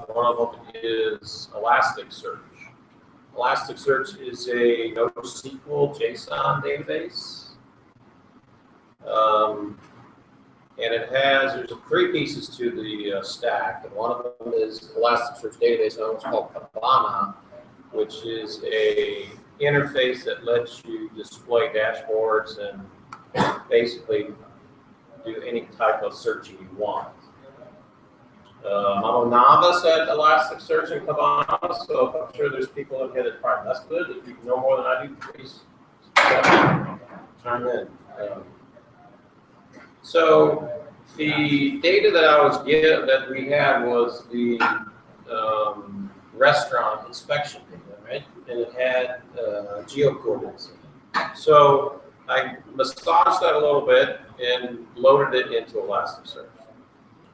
One of them is Elasticsearch. Elasticsearch is a NoSQL JSON database. And there's three pieces to the stack. And one of them is Elasticsearch database, and it's called Kibana, which is a interface that lets you display dashboards and basically do any type of searching you want. I'm a novice at Elasticsearch and Kibana, so I'm sure there's people in here that probably less good. If you know more than I do, please chime in. So the data that we had was the restaurant inspection data, right? And it had geocoordinates in it. So I massaged that a little bit and loaded it into Elasticsearch.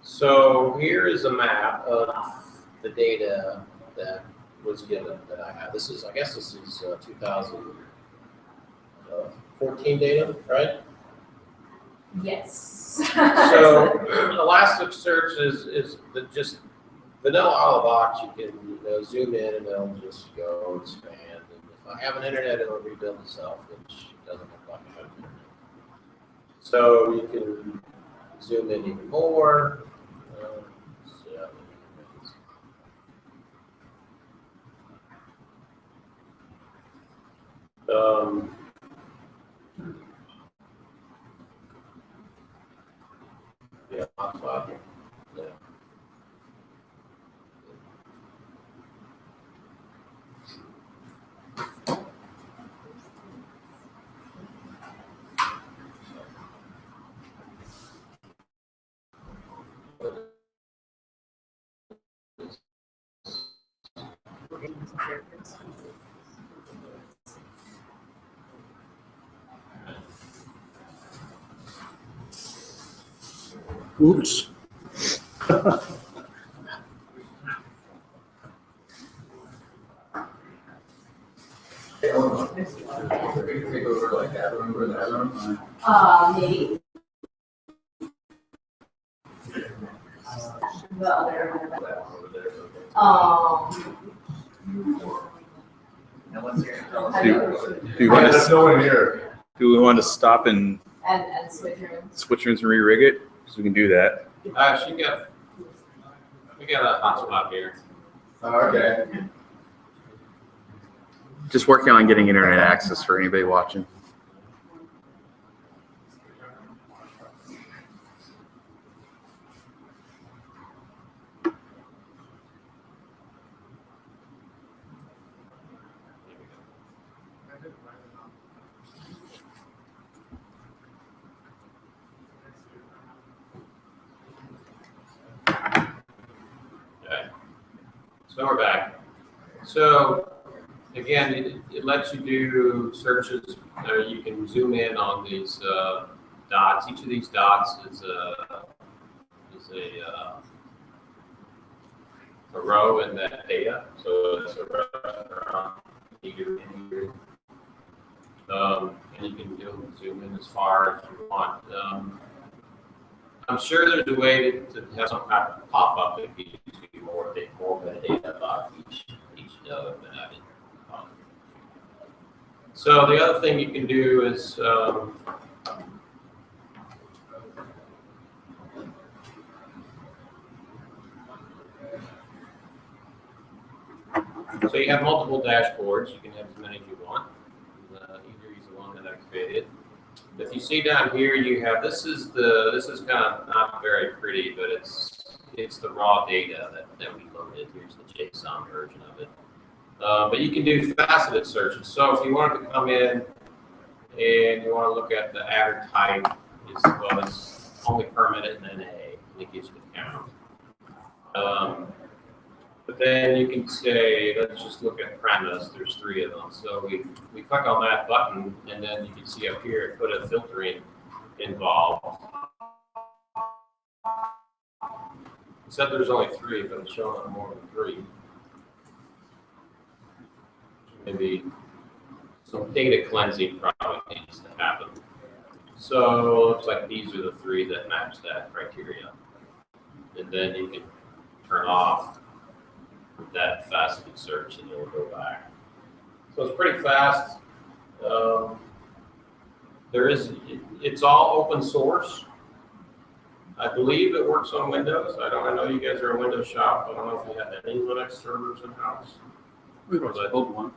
So here is a map of the data that was given that I have. This is 2014 data, right? Yes. So Elasticsearch is just vanilla out of the box. You can zoom in and it'll just go expand. And if I have an internet, it'll rebuild itself, which doesn't look like I have an internet. So you can zoom in even more. Yeah, hotspot. Yeah. Oops. Maybe. The other. Do you want to? No one here. Do we want to stop and switch rooms? Switch rooms and re-rig it? So we can do that. We got a hotspot here. Oh, okay. Just working on getting internet access for anybody watching. So we're back. So again, it lets you do searches. You can zoom in on these dots. Each of these dots is a row in that data. So it's a restaurant here. And you can zoom in as far as you want. I'm sure there's a way to have some kind of pop-up that gives you more metadata about each node, but I didn't. So the other thing you can do is so you have multiple dashboards. You can have as many as you want. Either use the one that I created. If you see down here, you have this is kind of not very pretty, but it's the raw data that we loaded. Here's the JSON version of it. But you can do faceted searches. So if you wanted to come in and you want to look at the adder type, it's only permanent and then A, and it gives you the count. But then you can say, let's just look at parameters. There's 3 of them. So we click on that button, and then you can see up here, it put a filtering involved. Except there's only 3, but it's showing up more than 3. Maybe some data cleansing probably needs to happen. So it looks like these are the 3 that match that criteria. And then you can turn off that faceted search, and then we'll go back. So it's pretty fast. It's all open source. I believe it works on Windows. I know you guys are a Windows shop. I don't know if you have any Linux servers in house. We wrote the old one.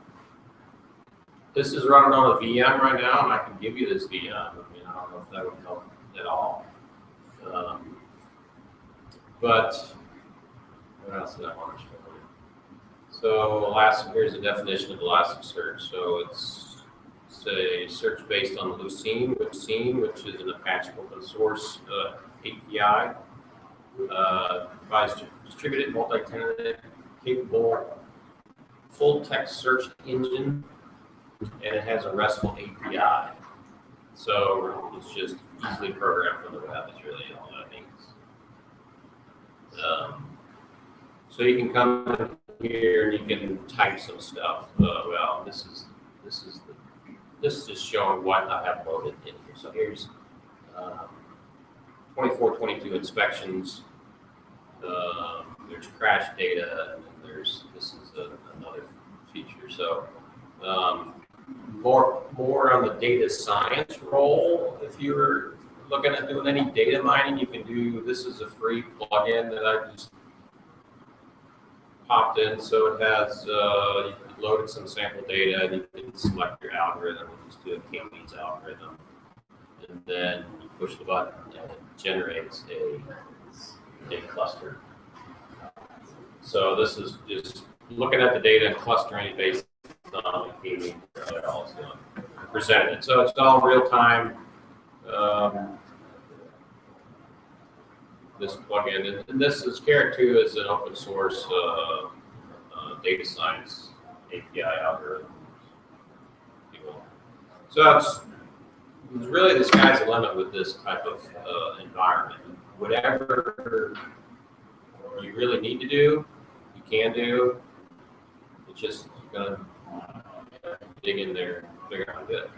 This is running on a VM right now, and I can give you this VM. I mean, I don't know if that would help at all. But what else did I want to show you? So here's the definition of Elasticsearch. So it's a search based on Lucene, which is an Apache open source API. Provides distributed, multi-tenant, capable, full text search engine, and it has a RESTful API. So it's just easily programmed from the web. That's really all that means. So you can come in here and you can type some stuff. Well, this is just showing what I have loaded in here. So here's 24/22 inspections. There's crash data, and then this is another feature. So more on the data science role. If you're looking at doing any data mining, you can do. This is a free plugin that I just popped in. So it has you loaded some sample data, and you can select your algorithm. We'll just do a K-means algorithm, and then you push the button, and it generates a cluster. So this is just looking at the data and clustering it based on the K-means that all is presented. So it's all real time. This plugin, and this is Carrot 2 is an open source data science API algorithm. So it's really the sky's the limit with this type of environment. Whatever you really need to do, you can do. It's just gonna dig in there, figure out how to do it.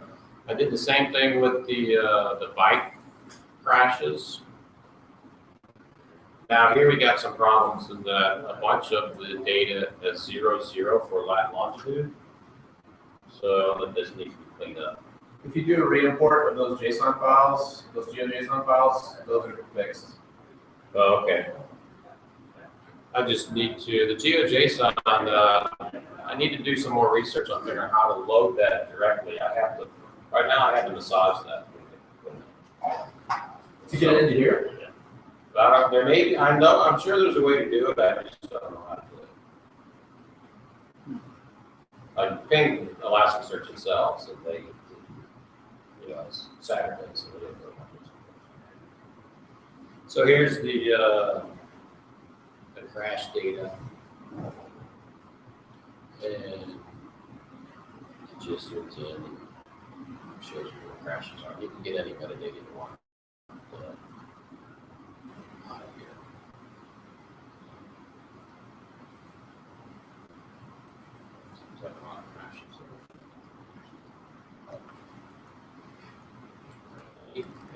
I did the same thing with the bike crashes. Now here we got some problems in that a bunch of the data is 0, for lat longitude. So this needs to be cleaned up. If you do a re-import of those JSON files, those GeoJSON files, those are fixed. Oh, okay. I just need to, the GeoJSON, I need to do some more research on figuring out how to load that directly. Right now I have to massage that. To get it into here? There may be, I'm sure there's a way to do it, I just don't know how to do it. I pinged Elasticsearch itself, so they, it's Saturday, so they didn't go. So here's the crash data, and it just zooms in and shows you where the crashes are. You can get any metadata you want.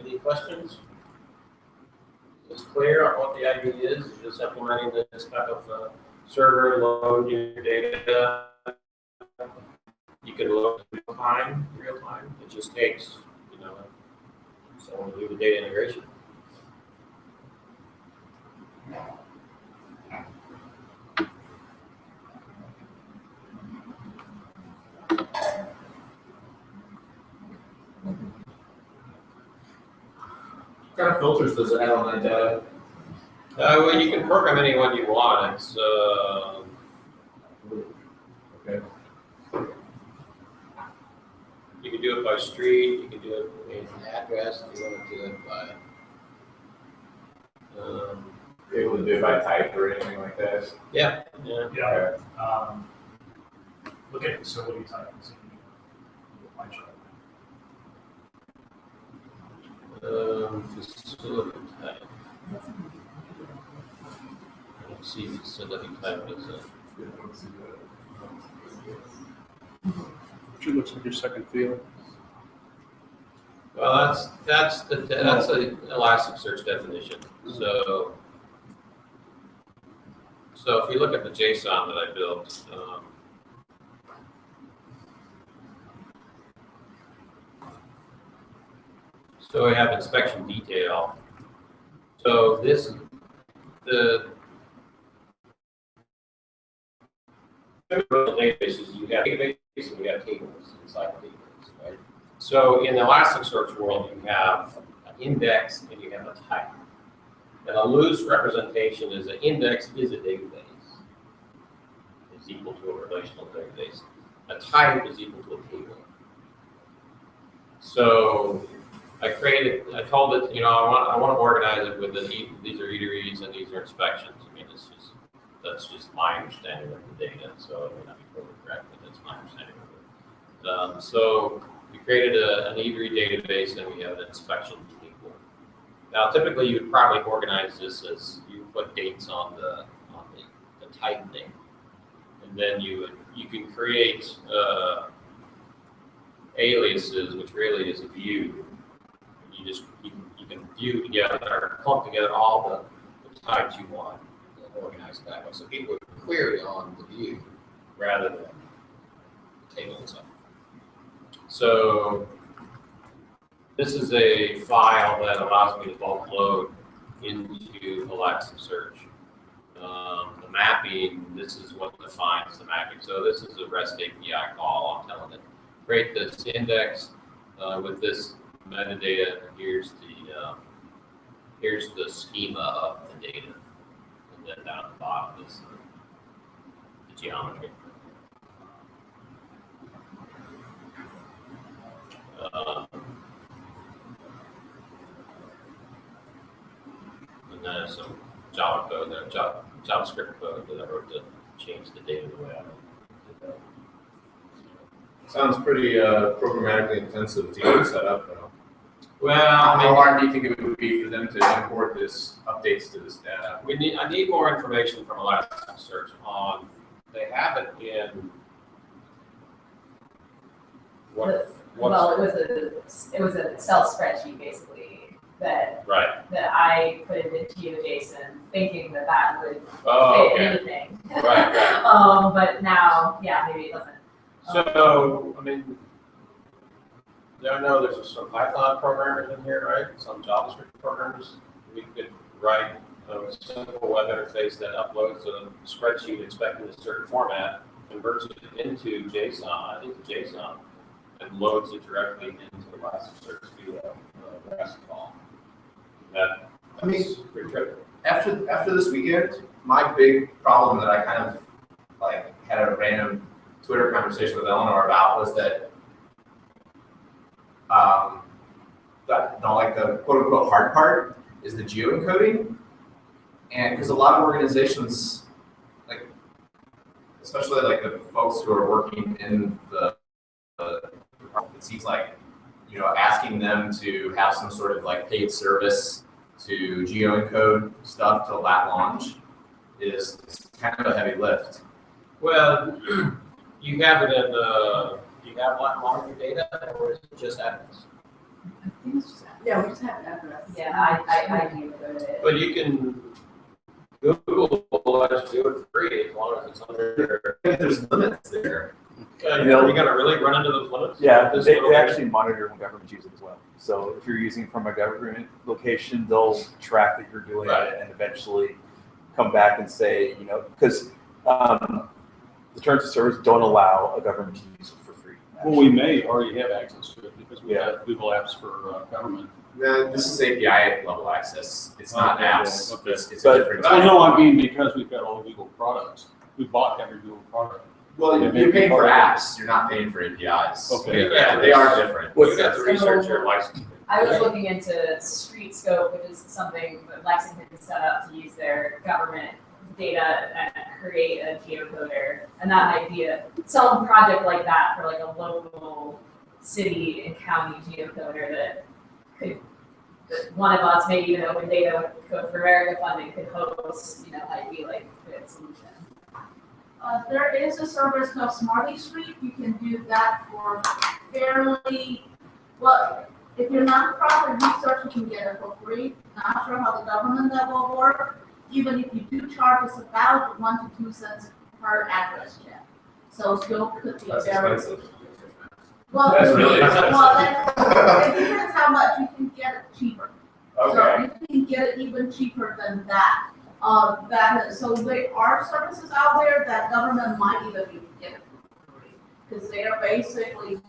Any questions? Is it clear on what the idea is? You're just implementing this type of server, load your data. You can load real time. It just takes, someone to do the data integration. What kind of filters does it have on that data? Well, you can program any one you want. It's Okay. you can do it by street. You can do it by address. If you want to do it by Able to do it by type or anything like that? yeah. Yeah. Look at facility type and see my chart. Facility type. Let's see, facility type is a. Which looks like your second field. Well, that's a Elasticsearch definition. So So if you look at the JSON that I built, so we have inspection detail. So the databases, you have databases and you have tables inside the database, right? So in the Elasticsearch world, you have an index and you have a type. And a loose representation is an index is a database, is equal to a relational database. A type is equal to a table. So I told it, I want to organize it with these are eateries and these are inspections. I mean, that's just my understanding of the data. So it may not be totally correct, but that's my understanding of it. So we created an eatery database and we have an inspection table. Now, typically, you would probably organize this as you put dates on the type name, and then you can create aliases, which really is a view. You can view together or clump together all the types you want organized that way. So people would query on the view rather than the table itself. So this is a file that allows me to bulk load into Elasticsearch. The mapping, this is what defines the mapping. So this is a REST API call. I'm telling it, create this index with this metadata. Here's the schema of the data, and then down at the bottom is the geometry. And then there's some Java code there, JavaScript code that I wrote to change the data the way I did that. Sounds pretty programmatically intensive to get set up, though. Well, How hard do you think it would be for them to import updates to this data? I need more information from Elasticsearch on. They have it in what? Well, it was an Excel spreadsheet basically that Right. that I put into GeoJSON, thinking that would Oh, fit okay. anything. Right. But now, yeah, maybe it doesn't. So, I mean, I know there's some Python programmers in here, right? Some JavaScript programmers. We could write a simple web interface that uploads a spreadsheet expecting a certain format, converts it into JSON, and loads it directly into Elasticsearch via REST call. That's pretty trivial. After this weekend, my big problem that I kind of had a random Twitter conversation with Eleanor about was that the quote unquote hard part is the geoencoding, and because a lot of organizations, especially the folks who are working in the department, it seems like asking them to have some sort of paid service to geoencode stuff till that launch is kind of a heavy lift. Well, you have it in do you have monitor data, or is it just evidence? Yeah, we just have an address. Yeah, I do go to it. But you can, Google will let us do it for free as long as it's under. There's limits there. Are you gonna really run into those limits? Yeah, This they little- actually monitor when governments use it as well. So if you're using from a government location, they'll track that you're doing Right. it and eventually come back and say, because the terms of service don't allow a government to use it for free. Well, we may already have access to it because we Yeah. have Google Apps for government. This is API level access. It's not Okay, apps. okay. It's But- a different Well, type. no, I mean, because we've got all the Google products. We bought every Google product. Well, It may you're be paying for part of it. apps. You're not paying for APIs. Okay. Yeah, They are different. You got to research your license. I was looking into StreetScope, which is something that Lexington set up to use their government data and create a geocoder. And that might be some project like that for a local city and county geocoder that one of us, maybe even Open Data Code for America funding could host, might be a good solution. There is a service called Smarty Street. You can do that for fairly, well, if you're not a profit research, you can get it for free. Not sure how the government level work, even if you do charge, it's about 1 to 2 cents per address check. So still could be That's very. expensive. Well, That's really expensive. it depends how much you can get it cheaper. Okay. So you can get it even cheaper than that. So there are services out there that government might even be get it for free. Because they are basically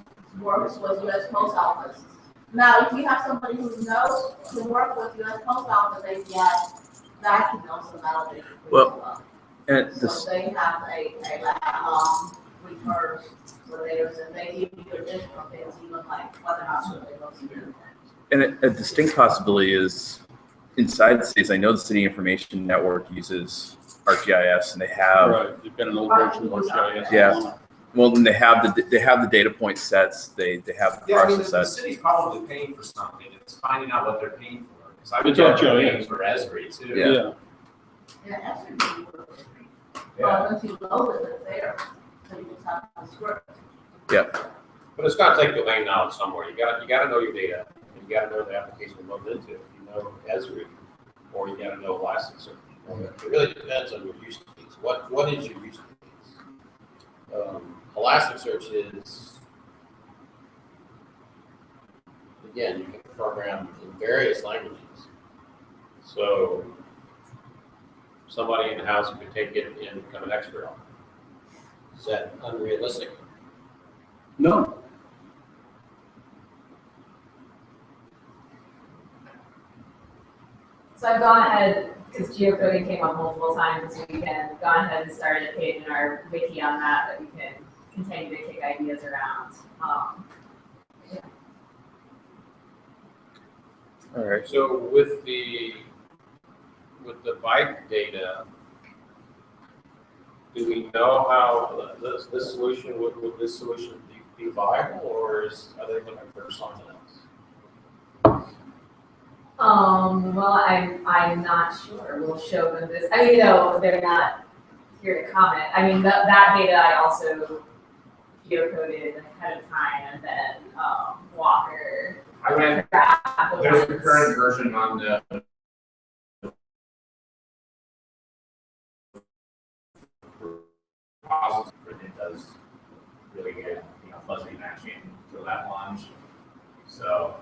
works with US Post Office. Now, if you have somebody who knows to work with US Post Office, they get that can also validate it pretty well. And So this, they have a returns for theirs, and they give you additional things, even like whether or not they go through. and a distinct possibility is inside cities. I know the City Information Network uses ArcGIS, and they have Right, they've got an old version of ArcGIS. Yeah. well, and they have the data point sets. They have the Yeah, I mean, process the sets. city's probably paying for something, it's finding out what they're paying for. Because I would It's get RGIS. paying for Esri too. Yeah. Yeah, that's really good. Yeah. Once you load it, it's there, so you just have to script. But it's gotta take domain knowledge somewhere. You gotta know your data, and you gotta know the application you're loading into. If you know Esri, or you gotta know Elasticsearch. It really depends on your use case. What is your use case? Elasticsearch is, again, you can program in various languages. So somebody in the house could take it and become an expert on it. Is that unrealistic? No, So I've gone ahead, because geocoding came up multiple times this weekend, gone ahead and started a page in our wiki on that we can continue to kick ideas around. All right. So with the bike data, do we know how this solution, would this solution be viable, or are they looking for something else? Well, I'm not sure. We'll show them this. I mean, they're not here to comment. I mean, that data I also geocoded ahead of time, and then Walker. I ran, there's the current version on the it does really good, fuzzy matching to that launch. So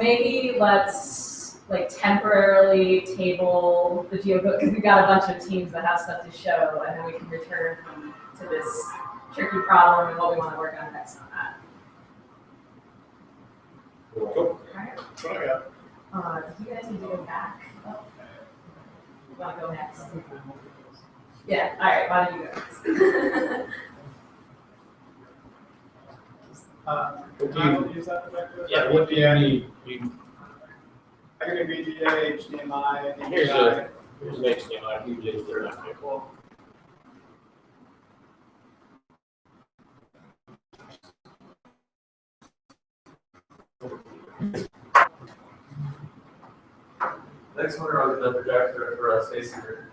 maybe let's temporarily table the geocode, because we've got a bunch of teams that have stuff to show, and then we can return to this tricky problem and what we want to work on next on that. Cool. Alright. Do you guys need to go back? You want to go next? Yeah, alright, why don't you go next? Yeah, what do you need? I can do VGA, HDMI, Here's DPI. Here's an HDMI, you did it, okay, cool. Next one on the projector for Stacy here.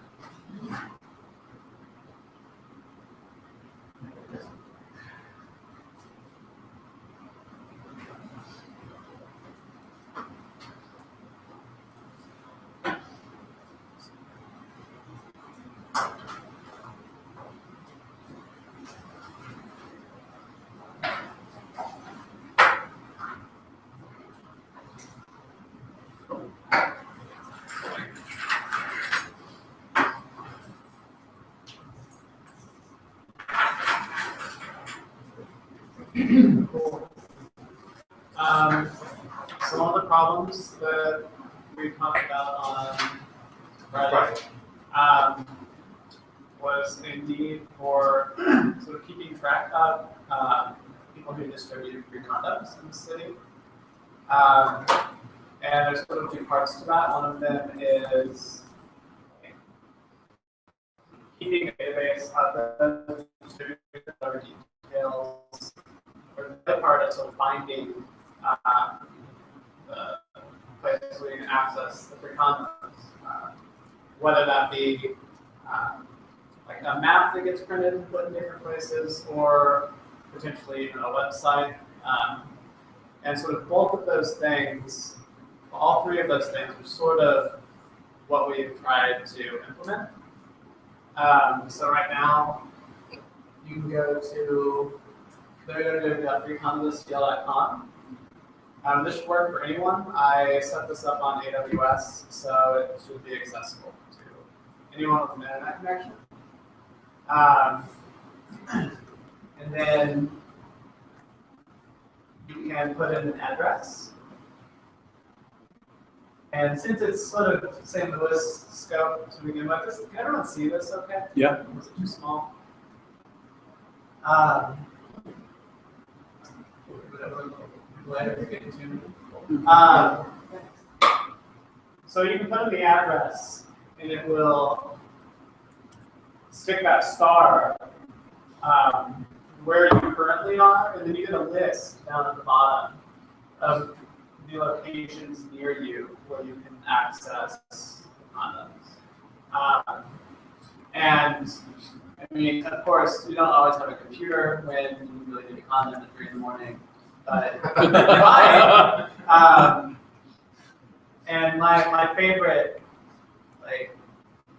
Some of the problems that we talked about on Friday was a need for sort of keeping track of people who distributed free condoms in the city. And there's sort of two parts to that. One of them is keeping a database of the distributed details. Or the other part is sort of finding the places where you can access the free condoms, whether that be like a map that gets printed and put in different places, or potentially even a website. And sort of both of those things, all three of those things are sort of what we've tried to implement. So right now, you can go to www.freecondoslistdl.com. This should work for anyone. I set this up on AWS, so it should be accessible to anyone with an internet connection. And then you can put in an address. And since it's sort of St. Louis scope to begin with, can everyone see this okay? Yeah. Was it too small? So you can put in the address, and it will stick that star where you currently are, and then you get a list down at the bottom of the locations near you where you can access condoms. And I mean, of course, you don't always have a computer when you really need a condom at 3 in the morning, but and my favorite like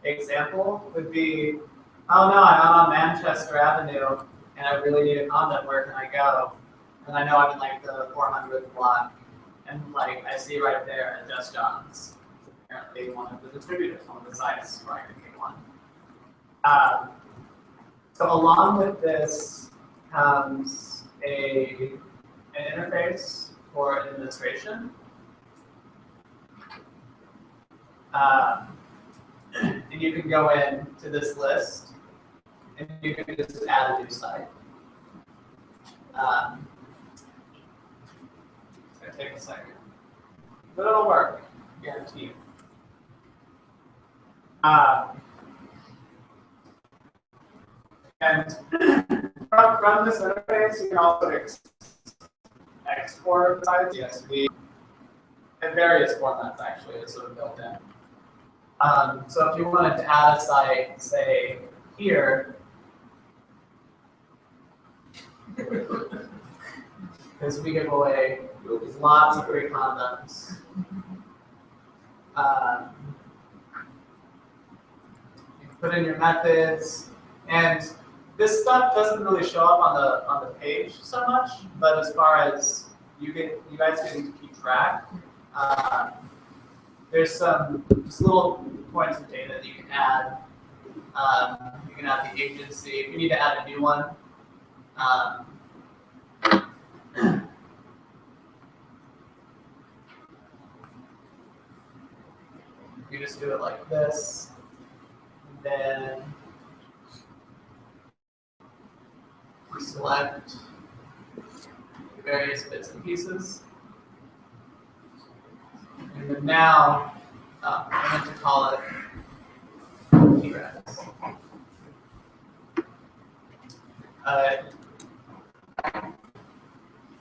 example would be, oh no, I'm out on Manchester Avenue and I really need a condom. Where can I go? And I know I'm in like the 400th block, and like I see right there at Just John's, apparently one of the distributors, one of the sites where I can get one. So along with this comes an interface for administration. And you can go in to this list and you can just add a new site. It's going to take a second, but it'll work, guaranteed. And from this interface, you can also export sites, CSV, in various formats actually, it's sort of built in. So if you wanted to add a site, say here, because we give away lots of free condoms. You can put in your methods, and this stuff doesn't really show up on the page so much, but as far as you guys getting to keep track, there's some just little points of data that you can add. You can add the agency if you need to add a new one. You just do it like this, and then you select the various bits and pieces. And then now, I'm going to call it T-Rex.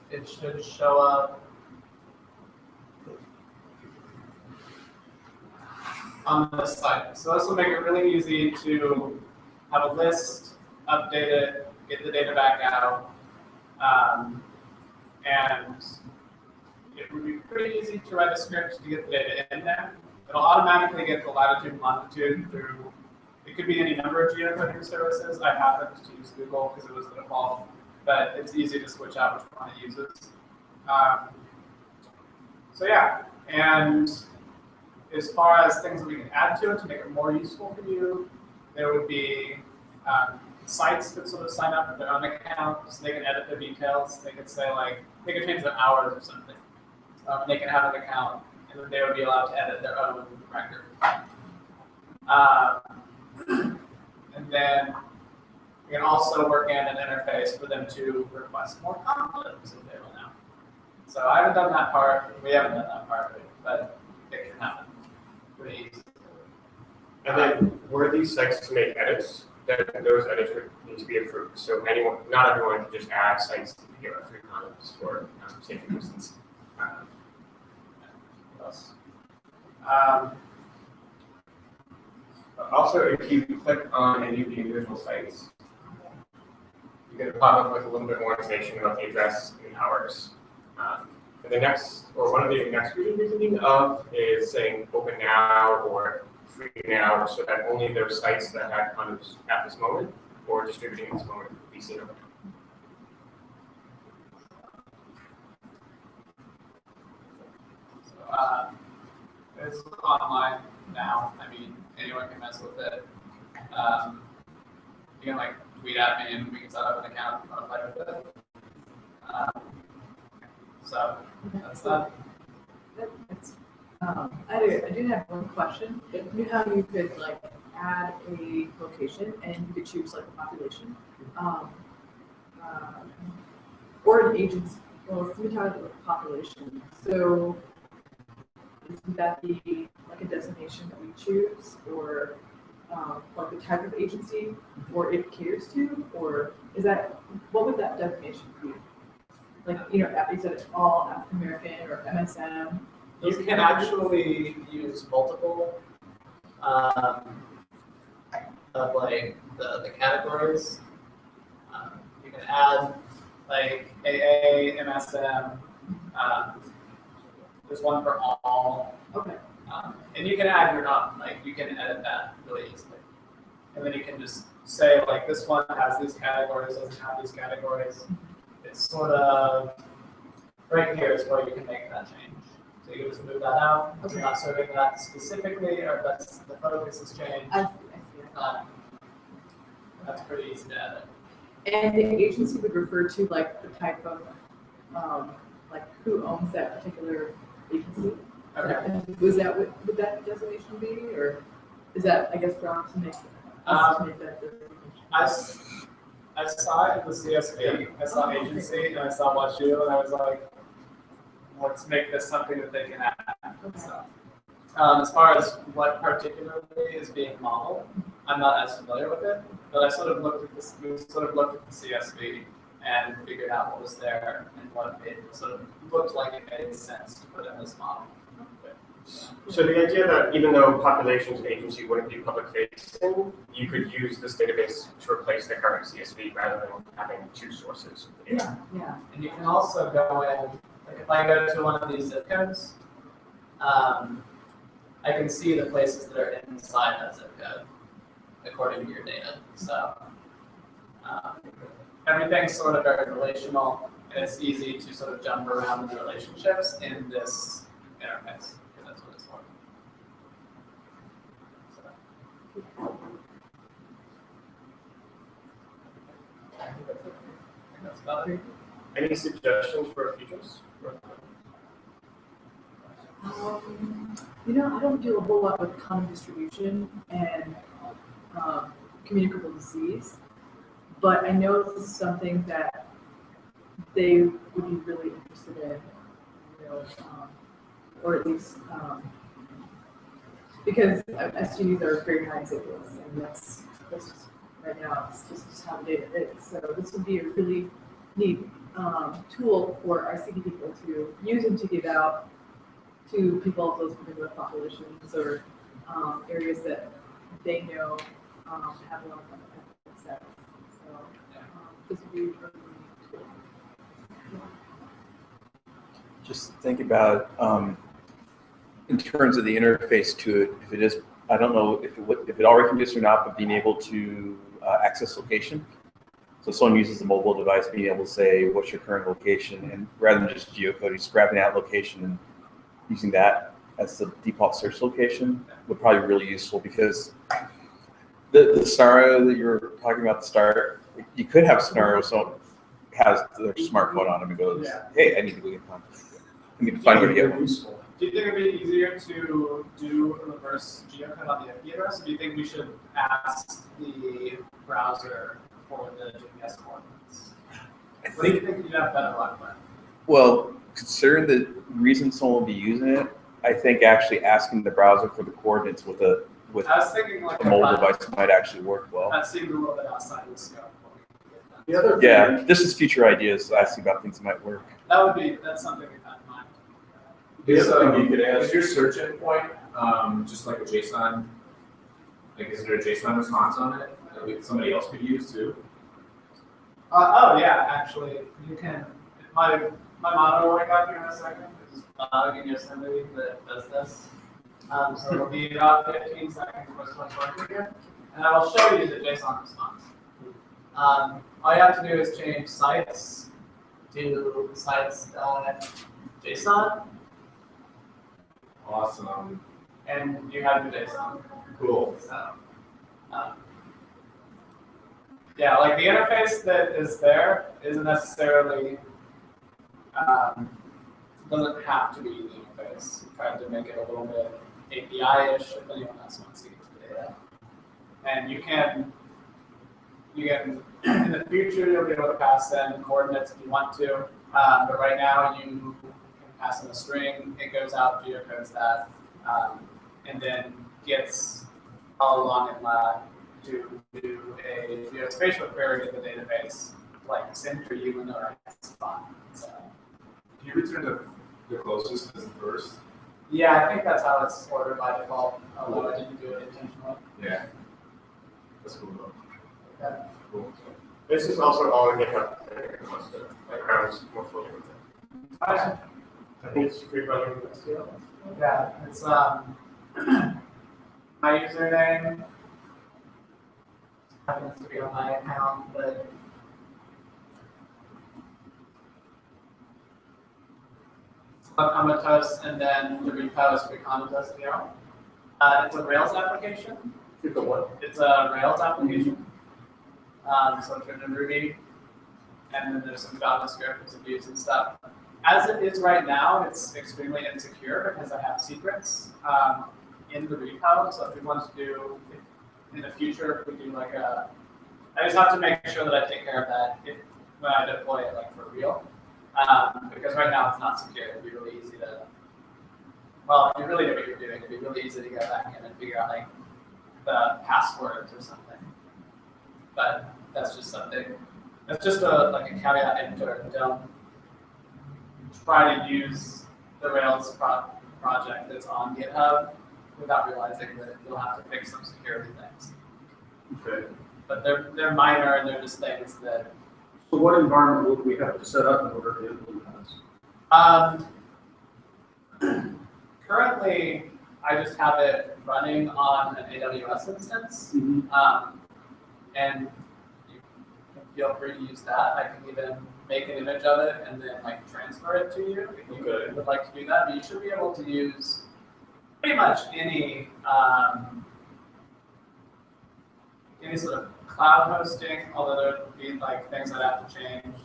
It should show up on this site. So this will make it really easy to have a list, update it, get the data back out, and it would be pretty easy to write a script to get the data in there. It'll automatically get the latitude and longitude through, it could be any number of geocoding services. I happened to use Google because it was the default, but it's easy to switch out which one it uses. So yeah, and as far as things that we can add to it to make it more useful for you, there would be sites that sort of sign up with their own account, so they can edit their details. They could say like, they could change their hours or something. They can have an account, and then they would be allowed to edit their own record. And then we can also work in an interface for them to request more condoms if they will now. So I haven't done that part. We haven't done that part, but it can happen pretty easy. And then were these sites to make edits? That those edits would need to be approved. So anyone, not everyone can just add sites to give out free condoms for safety reasons. Also, if you click on any of the individual sites, you get a pop-up with a little bit more information about the address and hours. And the next, or one of the next features we're thinking of is saying open now or free now so that only those sites that had condoms at this moment or distributing at this moment would be seen over time. So, it's online now. I mean, anyone can mess with it. You can like tweet at me and we can set up an account and notify with it. So that's that. I do have one question. You know how you could like add a location and you could choose like a population, or an agency, or if we talk about a population, so isn't that be like a designation that we choose, or like the type of agency, or it caters to, or is that, what would that designation be? Like, you know, is it all African American or MSM? You can actually use multiple of like the categories. You can add like AA, MSM. There's one for all. Okay. And you can add your own, like you can edit that really easily. And then you can just say like this one has these categories, doesn't have these categories. It's sort of right here is where you can make that change. So you can just move that out. If you're not serving that specifically, or if that's the focus has changed. I see. That's pretty easy to edit. And the agency would refer to like the type of, like who owns that particular agency? Okay. And was that what would that designation be, or is that, I guess, for us to make that designation? I saw it in the CSV, I saw agency, and I saw what you, and I was like, let's make this something that they can add. Okay. So, as far as what particularly is being modeled, I'm not as familiar with it, but I sort of looked at this, we sort of looked at the CSV and figured out what was there and what it sort of looked like it made sense to put in this model. So the idea that even though populations and agency wouldn't be public facing, you could use this database to replace the current CSV rather than having two sources. Yeah. And you can also go in, like if I go to one of these zip codes, I can see the places that are inside that zip code according to your data. So everything's sort of very relational, and it's easy to sort of jump around the relationships in this interface. That's what it's for. I think that's about it. Any suggestions for features? You know, I don't do a whole lot with condom distribution and communicable disease, but I know this is something that they would be really interested in, you know, or at least because STDs are very high incidence, and that's just, right now, it's just how the data is. So this would be a really neat tool for our CD people to use and to give out to people of those particular populations or areas that they know have a lot of sex. So this would be a really neat tool. Just think about in terms of the interface to it. If it is, I don't know if it already can do this or not, but being able to access location. So someone uses the mobile device, being able to say, "What's your current location?" and rather than just geocoding, just grabbing that location and using that as the default search location would probably be really useful, because the scenario that you're talking about at the start, you could have a scenario someone has their smartphone on them and goes, "Hey, I need to go get content. I need to find where to get one." Do you think it'd be easier to do a reverse geocode on the IP address, or do you think we should ask the browser for the GPS coordinates? What do you think you'd have better luck with? Well, considering the reason someone will be using it, I think actually asking the browser for the coordinates with I was thinking like a mobile device might actually work well. That seemed a little bit outside the scope. The other Yeah, this is future ideas, asking about things that might work. That's something we've had in mind. Is your search endpoint just like a JSON? Like, is there a JSON response on it that somebody else could use too? Oh yeah, actually, you can. My monitor will wake up here in a second. There's a log in Yosemite that does this. So it'll be about 15 seconds. checking for what's working here. And I will show you the JSON response. All you have to do is change sites to sites.json, Awesome. and you have your JSON. Cool. So, yeah, like the interface that is there isn't necessarily, doesn't have to be the interface. We tried to make it a little bit API-ish if anyone else wants to get to the data. And you can, in the future, you'll be able to pass in coordinates if you want to. But right now, you can pass in a string, it goes out, geocodes that, and then gets all along in lag to do a geospatial query in the database, like center you in the right spot. So, Do you return the closest as the first? yeah, I think that's how it's ordered by default, although I didn't do it intentionally. Yeah. That's cool though. Yeah. Cool. This is also all in GitHub. Like, I was more familiar with it. Awesome. I think it's free running. Yeah, it's my username happens to be on my account, but Comatos, and then the repo is Comatos here. It's a Rails application. It's a what? It's a Rails application. So it's written in Ruby, and then there's some JavaScript to views and stuff. As it is right now, it's extremely insecure because I have secrets in the repo. So if we want to do in the future, if we do like a, I just have to make sure that I take care of that when I deploy it, like for real. Because right now it's not secure. It'd be really easy to, well, if you really know what you're doing, it'd be really easy to go back in and figure out like the passwords or something. But that's just something. That's just like a caveat enter. Don't try to use the Rails project that's on GitHub without realizing that you'll have to fix some security things. Okay. But they're minor and they're just things that. So what environment would we have to set up in order to implement this? Currently, I just have it running on an AWS instance. And you can feel free to use that. I can even make an image of it and then like transfer it to you if you would like to do that. But you should be able to use pretty much any sort of cloud hosting, although there would be like things that have to change.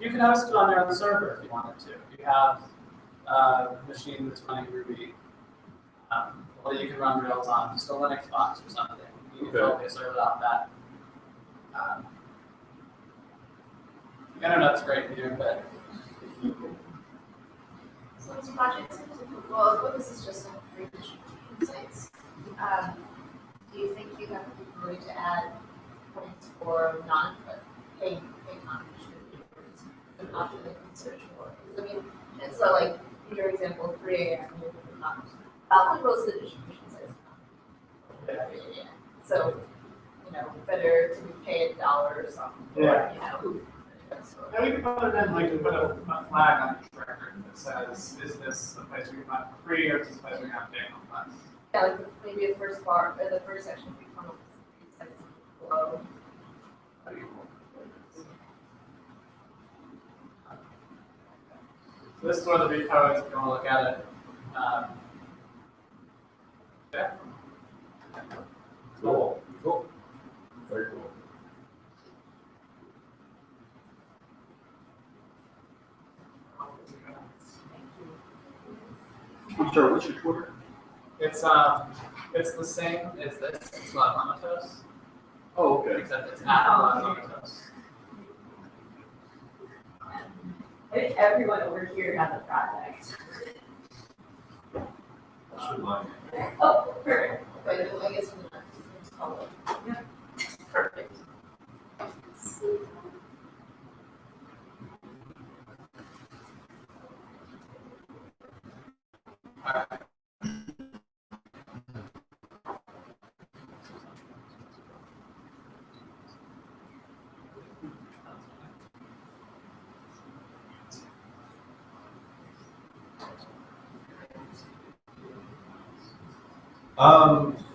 You can host it on your own server if you wanted to. If you have a machine that's running Ruby, or you can run Rails on just a Linux box or something. You can totally serve it off that. The internet's great here, but So this project seems to, well, if this is just on free distribution sites, do you think you have the ability to add points for paid non-distributors, but not that they can search for? I mean, it's not like in your example, 3 a.m. you're not probably most of the distribution sites. Yeah. So, better to be paid $1 or something. Yeah. So, and we can put it in, like, we put a flag on each record that says, is this a place we can buy for free, or is this a place we can have to pay on funds? yeah, like maybe the first part, or the first section we come up with sites below. So this is where the repo is, if you want to look at it. Yeah. Cool. Cool. Very cool. I'm sorry, what's your Twitter? It's the same as this. It's not Monotos, Oh, okay. except it's at Monotos. I think everyone over here has a project. Should line. Oh, perfect. Wait, I guess we're not. Oh, Yeah. perfect.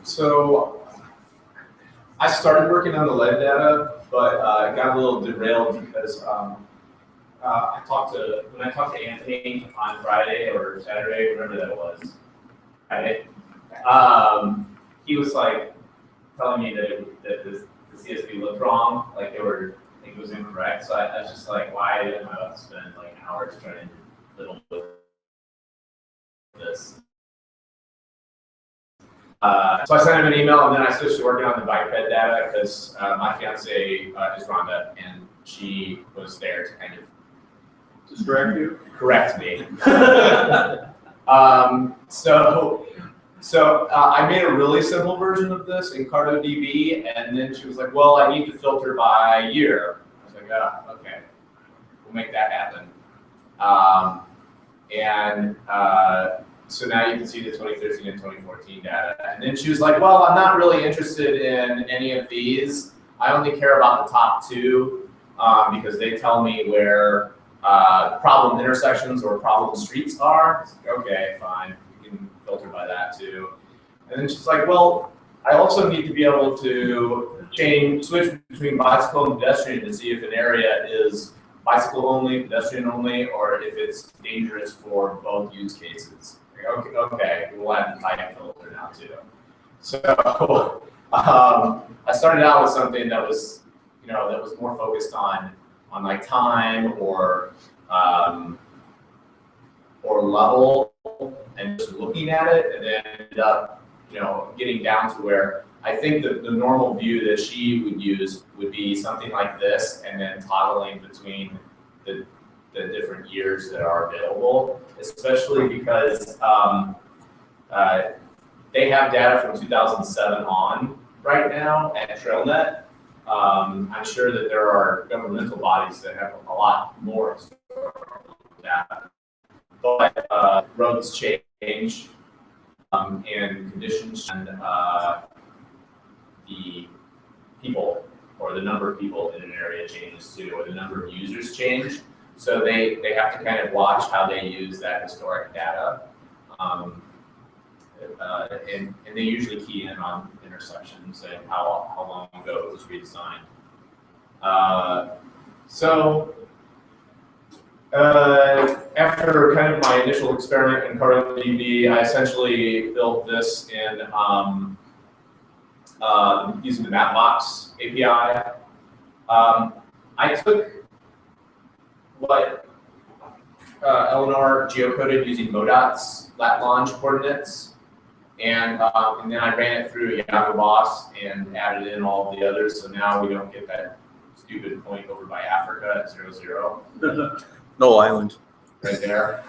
So I started working on the lead data, but got a little derailed because when I talked to Anthony on Friday or Saturday, whatever that was, Friday, he was like telling me that the CSV looked wrong, like it was incorrect. So I was just like, why am I about to spend like hours trying to fiddle with this? So I sent him an email, and then I switched to working on the bike ped data because my fiance is Rhonda, and she was there to kind of Distract you? correct me. So I made a really simple version of this in CartoDB, and then she was like, well, I need to filter by year. I was like, oh, okay, we'll make that happen. So now you can see the 2013 and 2014 data. And then she was like, well, I'm not really interested in any of these. I only care about the top two because they tell me where problem intersections or problem streets are. Like, okay, fine, you can filter by that too. And then she's like, well, I also need to be able to switch between bicycle and pedestrian to see if an area is bicycle only, pedestrian only, or if it's dangerous for both use cases. Okay, we'll add the type filter now too. So I started out with something that was, that was more focused on like time or level and just looking at it, and then ended up, getting down to where I think that the normal view that she would use would be something like this, and then toggling between the different years that are available, especially because they have data from 2007 on right now at TrailNet. I'm sure that there are governmental bodies that have a lot more data, but roads change and conditions, and the people or the number of people in an area changes too, or the number of users change. So they have to kind of watch how they use that historic data. And they usually key in on intersections and how long ago it was redesigned. After kind of my initial experiment in CartoDB, I essentially built this in using the Mapbox API. I took what Eleanor geocoded using MoDOT's Lagrange coordinates, and then I ran it through Yahoo Boss and added in all of the others, so now we don't get that stupid point over by Africa at 0, 0. No island. Right there.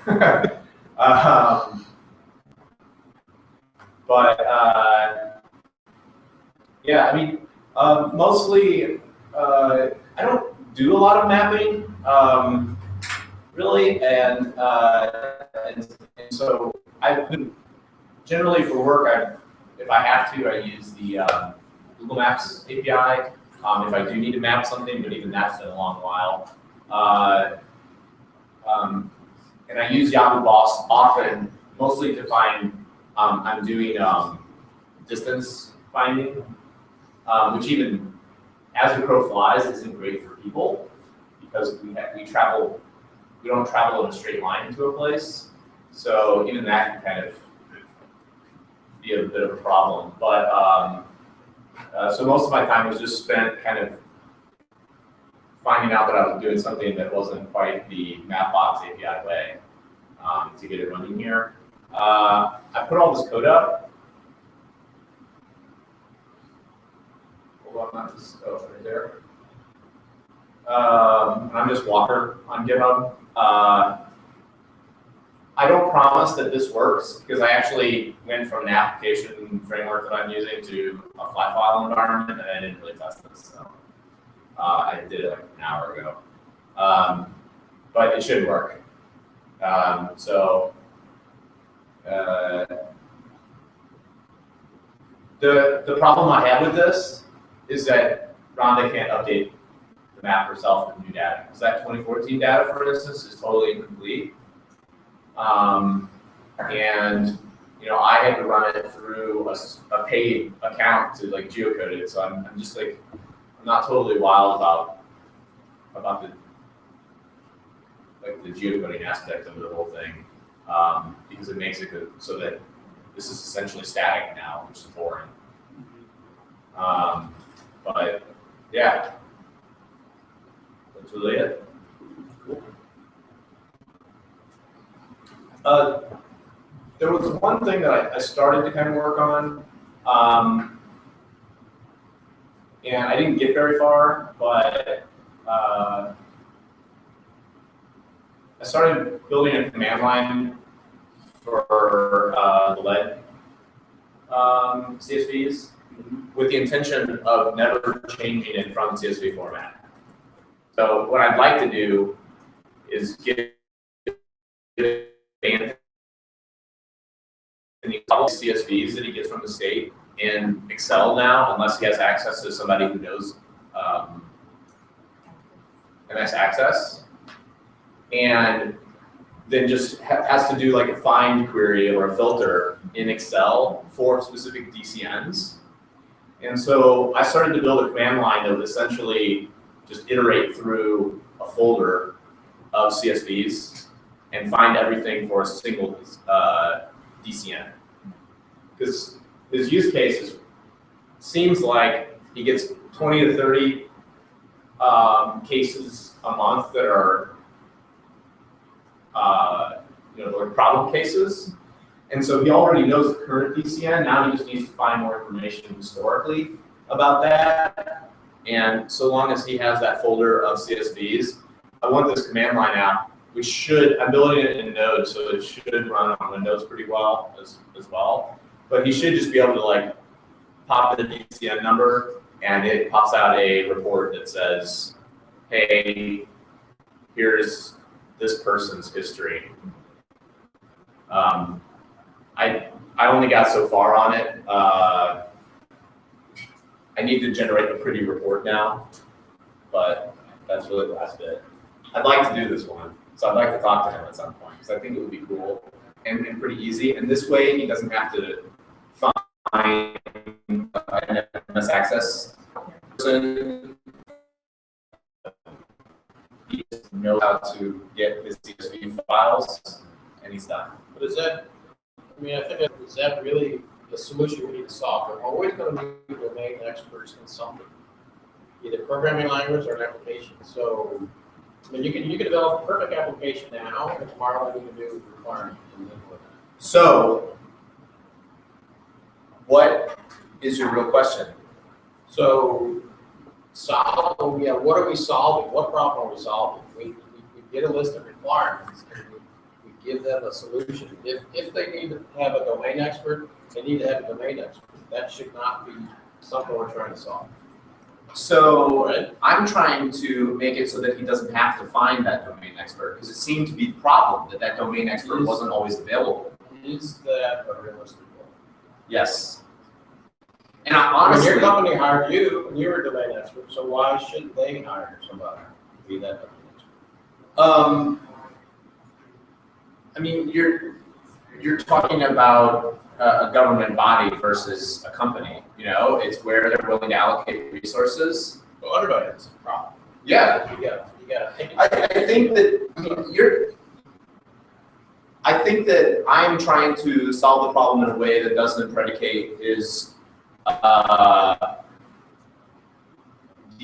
Yeah, I mean, mostly, I don't do a lot of mapping, really, and so I've been, generally for work, if I have to, I use the Google Maps API, if I do need to map something, but even that's been a long while. And I use Yahoo Boss often, mostly to find, I'm doing distance finding, which even as the crow flies isn't great for people because we don't travel in a straight line to a place. So even that can kind of be a bit of a problem. But so most of my time was just spent kind of finding out that I was doing something that wasn't quite the Mapbox API way to get it running here. I put all this code up. Hold on, not this, right there. I'm just Walker on GitHub. I don't promise that this works because I actually went from an application framework that I'm using to a flat file environment, and I didn't really test this. So I did it like an hour ago, but it should work. The problem I have with this is that Rhonda can't update the map herself with new data. Because that 2014 data, for instance, is totally incomplete. And I had to run it through a paid account to like geocode it. So I'm just like, I'm not totally wild about the geocoding aspect of the whole thing, because it makes it good so that this is essentially static now, which is boring. But yeah, that's really it. There was one thing that I started to kind of work on, and I didn't get very far, but I started building a command line for the LED CSVs with the intention of never changing it from CSV format. So what I'd like to do is get all the CSVs that he gets from the state in Excel now, unless he has access to somebody who knows MS Access, and then just has to do like a find query or a filter in Excel for specific DCNs. And so I started to build a command line that would essentially just iterate through a folder of CSVs and find everything for a single DCN. Because his use case seems like he gets 20 to 30 cases a month that are like problem cases. And so he already knows the current DCN. Now he just needs to find more information historically about that. And so long as he has that folder of CSVs, I want this command line app, which should, I'm building it in Node, so it should run on Windows pretty well as well. But he should just be able to like pop the DCN number, and it pops out a report that says, hey, here's this person's history. I only got so far on it. I need to generate a pretty report now, but that's really the last bit. I'd like to do this one, so I'd like to talk to him at some point, because I think it would be cool and pretty easy. And this way, he doesn't have to find an MS Access person. He just knows how to get his CSV files, and he's done. But is that, is that really the solution we need to solve? We're always going to need domain experts in something, either programming language or an application. So, you can develop a perfect application now, and tomorrow all you can do is requirement and then with that. So, what is your real question? So, what are we solving? What problem are we solving? We get a list of requirements and we give them a solution. If they need to have a domain expert, they need to have a domain expert. That should not be something we're trying to solve. So I'm trying to make it so that he doesn't have to find that domain expert, because it seemed to be the problem that domain expert wasn't always available. Is that a realistic goal? Yes. And honestly, your company hired you, and you're a domain expert, so why shouldn't they hire somebody to be that domain expert? I mean, you're talking about a government body versus a company. It's where they're willing to allocate resources. Well, everybody has a problem. Yeah. You got to take it. I think that I think that I'm trying to solve the problem in a way that doesn't predicate his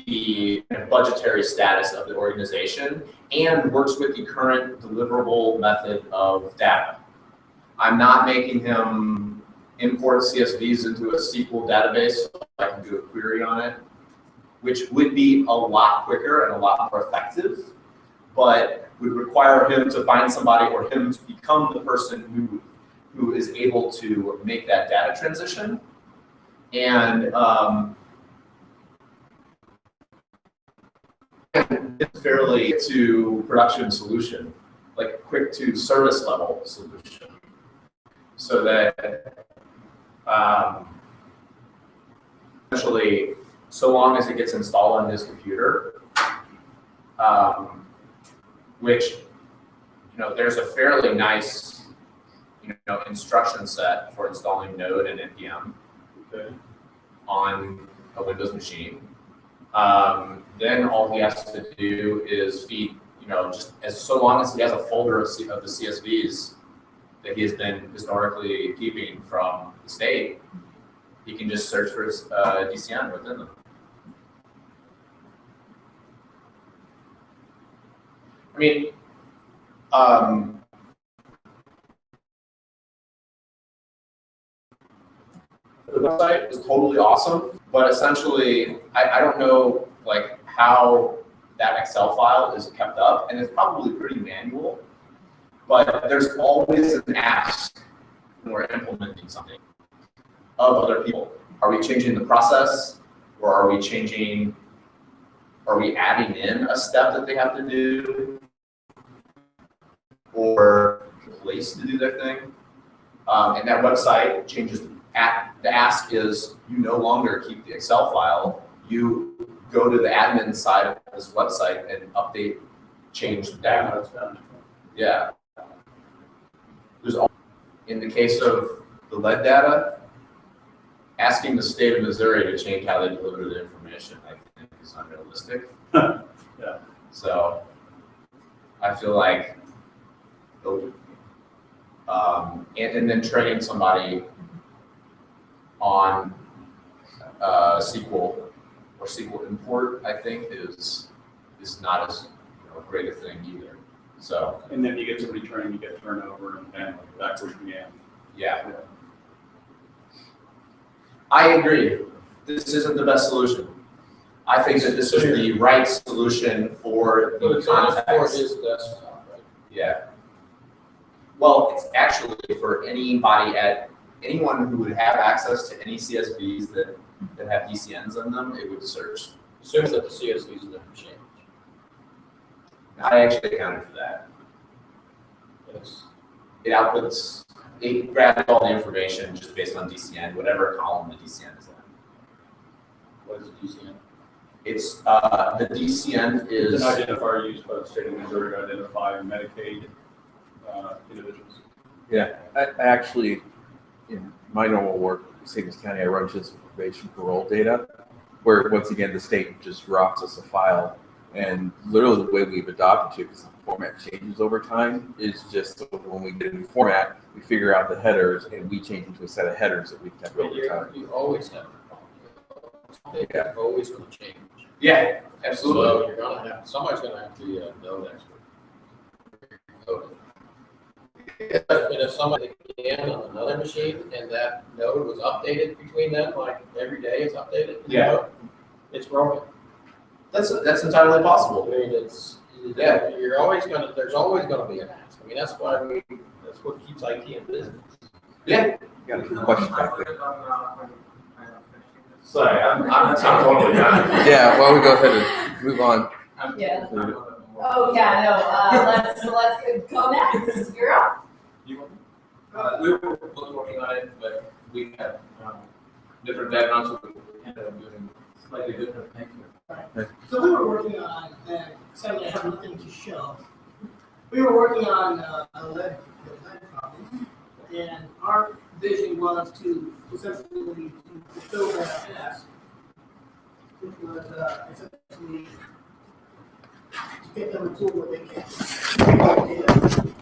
the budgetary status of the organization and works with the current deliverable method of data. I'm not making him import CSVs into a SQL database so I can do a query on it, which would be a lot quicker and a lot more effective, but would require him to find somebody or him to become the person who is able to make that data transition. And it's fairly to production solution, like quick to service level solution, so that essentially, so long as it gets installed on his computer, which there's a fairly nice instruction set for installing Node and NPM on a Windows machine. Then all he has to do is feed, just so long as he has a folder of the CSVs that he has been historically keeping from the state, he can just search for his DCN within them. I mean, the website is totally awesome, but essentially, I don't know like how that Excel file is kept up, and it's probably pretty manual, but there's always an ask when we're implementing something of other people. Are we changing the process, or are we adding in a step that they have to do, or a place to do their thing? And that website changes. The ask is you no longer keep the Excel file. You go to the admin side of this website and update, change the data. Yeah. In the case of the lead data, asking the state of Missouri to change how they deliver the information, I think, is unrealistic. Yeah. So I feel like, and then training somebody on SQL or SQL import, I think, is not as great a thing either. So And then you get somebody trained, you get turnover, and then backwards again. yeah, I agree. This isn't the best solution. I think that this is the right solution for But the it's not for context. his desktop, right? Yeah. Well, it's actually for anyone who would have access to any CSVs that have DCNs in them, it would search. Assume that the CSVs never change. I actually accounted for that. Yes. It grabs all the information just based on DCN, whatever column the DCN is in. What is a DCN? It's, the DCN It's is, an identifier used by the state of Missouri to identify Medicaid individuals. Yeah, I actually, in my normal work, in Stevens County, I run just probation parole data, where once again, the state just drops us a file. And literally the way we've adopted to, because the format changes over time, is just so when we get a new format, we figure out the headers and we change into a set of headers that we can have over time. You always have a problem. They're always going to change. yeah, absolutely. So you're going to have, somebody's going to have to be a node expert. And if somebody can on another machine and that node was updated between them, like every day it's updated, Yeah. it's broken. That's entirely I possible. mean, you're always going to, there's always going to be an ask. I mean, that's what keeps IT in business. Yeah. Got a question back there. Sorry, I'm totally done. Yeah, well, we go ahead and move on. Yeah. Oh, yeah, no, let's go next. You're up. We were both working on it, but we had different backgrounds, so we ended up doing slightly different things. So we were working on, and sadly I have nothing to show. We were working on a lead problem, and our vision was to essentially fulfill that task, which was essentially to get them a tool where they can collect data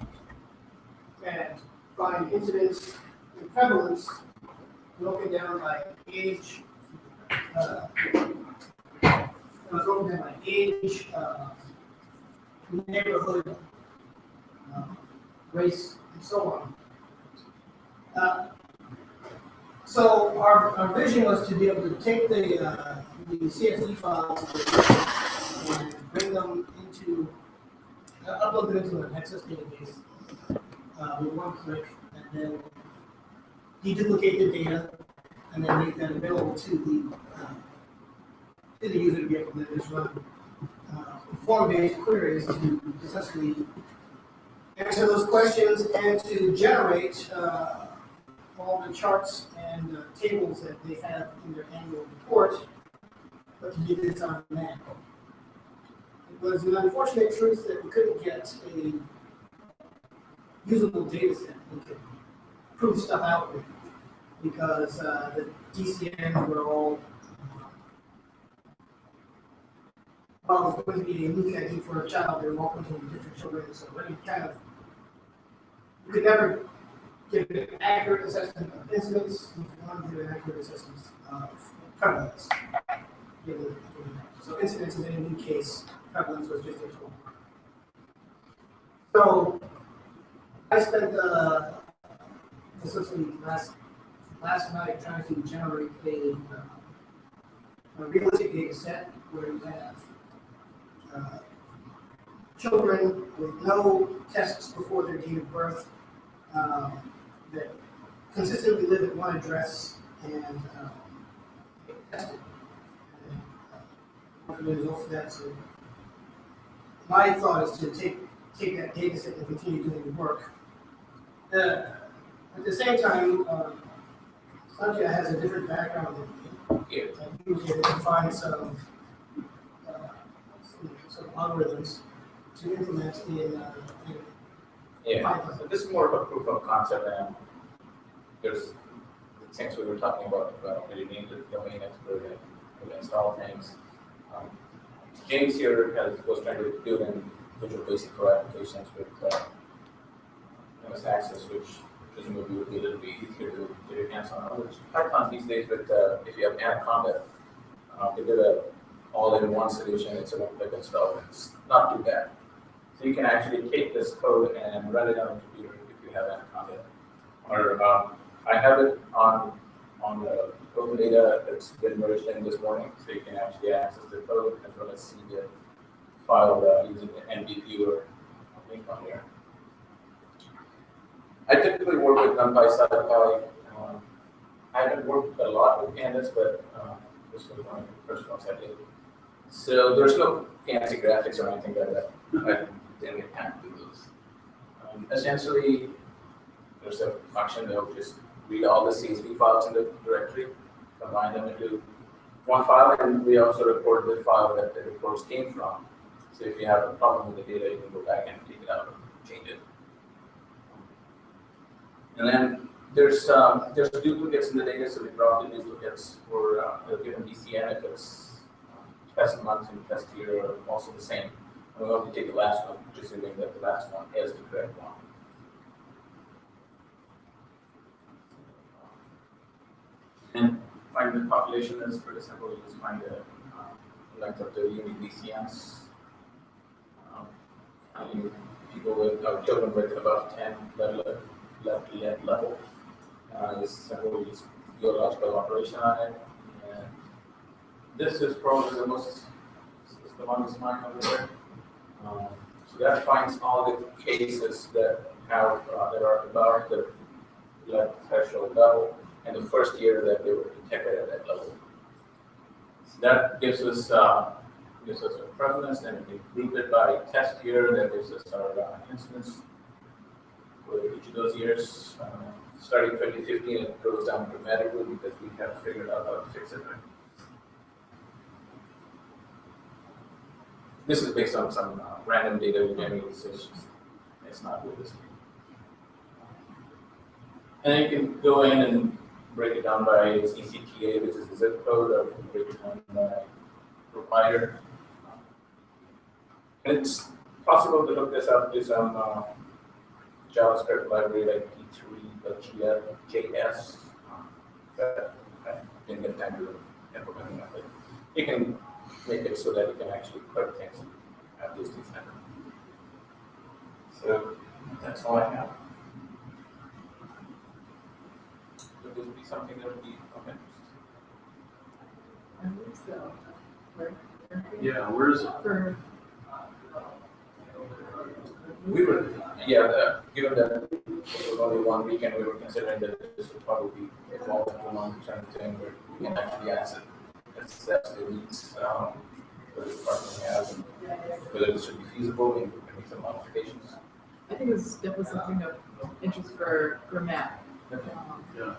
and find incidents and prevalence broken down by age. It was broken down by age, neighborhood, race, and so on. So our vision was to be able to take the CSV files and bring them into, upload them into an Access database with one click, and then deduplicate the data, and then make that available to the user to be able to just run form-based queries to successfully answer those questions and to generate all the charts and tables that they have in their annual report, but to do this on demand. It was an unfortunate truth that we couldn't get a usable data set we could prove stuff out with, because the DCN were all, well, it's going to be a new ID for a child, they're all contain different children, so any kind of, you could never give an accurate assessment of incidents, you can only give an accurate assessment of prevalence. So incidents is any new case, prevalence was just a tool. So I spent essentially last night trying to generate a realistic data set where you have children with no tests before their date of birth that consistently live at one address and get tested. And the results of that. So my thought is to take that data set and continue doing the work. At the same time, Satya has a different background than me. Yeah. And he was able to find some algorithms to implement in Yeah, Python. so this is more of a proof of concept, and there's the things we were talking about really need the domain expert and to install things. James here was trying to build in Visual Basic Pro applications with MS Access, which presumably would be a little bit easier to get your hands on. Which Python these days, with if you have Anaconda, they did a all-in-one solution. It's a one-click install. It's not too bad. So you can actually take this code and run it on a computer if you have Anaconda. Or I have it on the open data that's been merged in this morning, so you can actually access the code as well as see the file using the NBP or link on here. I typically work with NumPy, SciPy. I haven't worked a lot with Pandas, but this was one of the first ones I did. So there's no fancy graphics or anything like that. I didn't get time to do those. Essentially, there's a function that will just read all the CSV files in the directory, combine them into one file, and we also record the file that the reports came from. So if you have a problem with the data, you can go back and take it out and change it. And then there's duplicates in the data, so we drop the duplicates for a given DCN if it's test month and test year are also the same. And we only take the last one, presuming that the last one is the correct one. And find the population is pretty simple. You just find the length of the unique DCNs. People with children with about 10 level. This simple geological operation on it. And this is probably the longest line over there. So that finds all the cases that have that are above the blood threshold level, and the first year that they were detected at that level. So that gives us a prevalence, and we group it by test year. That gives us our incidence for each of those years. Starting 2015, it goes down dramatically because we have figured out how to fix it. This is based on some random data we generated, so it's not realistic. And then you can go in and break it down by CCTA, which is the zip code, or you can break it down by provider. And it's possible to hook this up to some JavaScript library like D3.js. But I didn't get time to implement that. But you can make it so that you can actually put things at least in center. So that's all I have. Would this be something that would be of interest? I believe so. Right? Yeah, where is it? For, We were, given that it was only 1 weekend, we were considering that this would probably evolve into a long-term thing where we can actually assess the needs that the department has, and whether this should be feasible, and we can make some modifications. I think this is definitely something of interest for Matt. Yeah.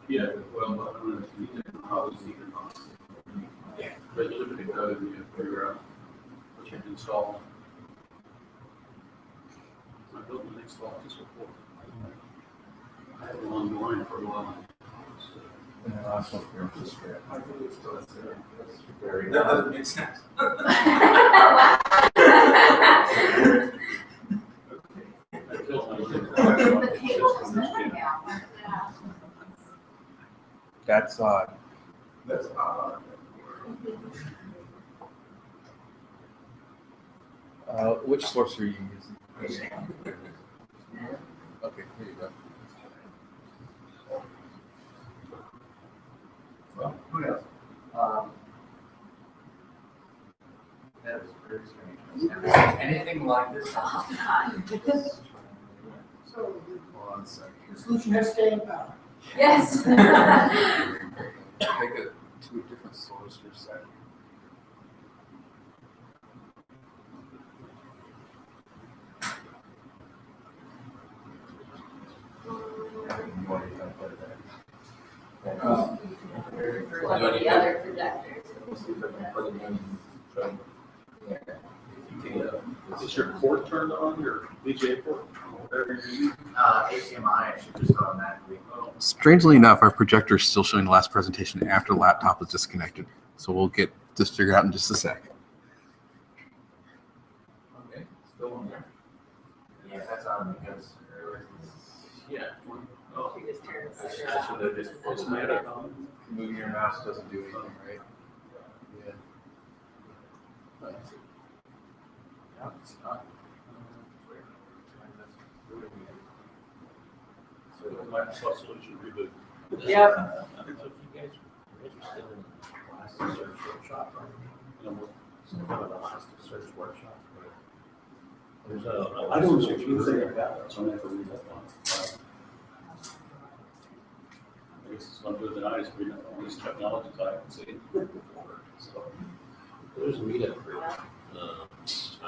Yeah, well, you can probably see the cost. Yeah. But you look at the code, you figure out what you have to install. I built the next law just before. I had it on the line for a while. That doesn't make sense. The table is moving now. Yeah. That's odd. That's odd. Which source are you using? Okay, here you go. Well, who knows? That was very strange. I've never seen anything like this. So Hold on a second. the solution has staying power. Yes. Take it to a different source for a second. One of the other projectors. Is your port turned on, your VGA port? HDMI, it should just automatically. Strangely enough, our projector is still showing the last presentation after the laptop was disconnected. So we'll get this figured out in just a sec. Okay, still on there. Yeah, that's on because. Yeah. Oh. You just turn That's it just what they're just What's the supposed matter? Moving your mouse doesn't do anything, right? Yeah. No, it's not. So Microsoft solution reboot. Yep. So if you guys are interested in Elasticsearch workshop, some kind of Elasticsearch workshop. There's a. I don't know anything about it, so I'm gonna have to read that one. I guess it's not good that I just read up on these technologies I haven't seen before, so. There's a meetup group. I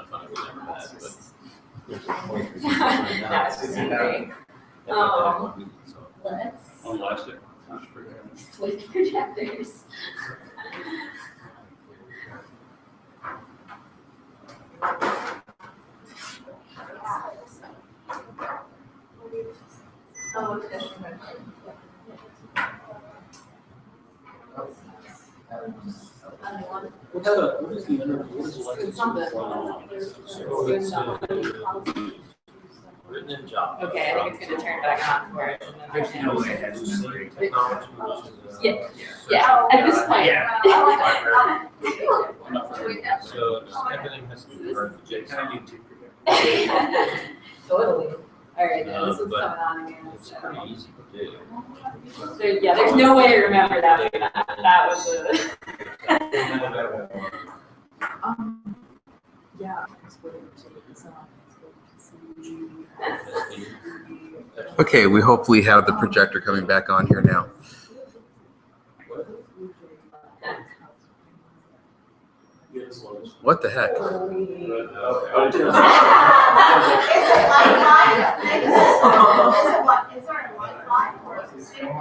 find we never had, but. There's a point. That's just great. Let's On Elastic. switch projectors. Oh, okay. What is the internet, what is Elastic? It's something. So it's written in Java. Okay, I think it's gonna turn back on for it. There's no way it has memory. Technology, which is, Yeah. Yeah, at this point. So everything has to be perfect. Kind of need to. Totally. All right, now this one's But coming on again. It's So. pretty easy to do. Yeah, there's no way to remember that. That was Yeah. Okay, we hopefully have the projector coming back on here now. What the heck? Is it Wi-Fi? Is there a Wi-Fi or is it? Or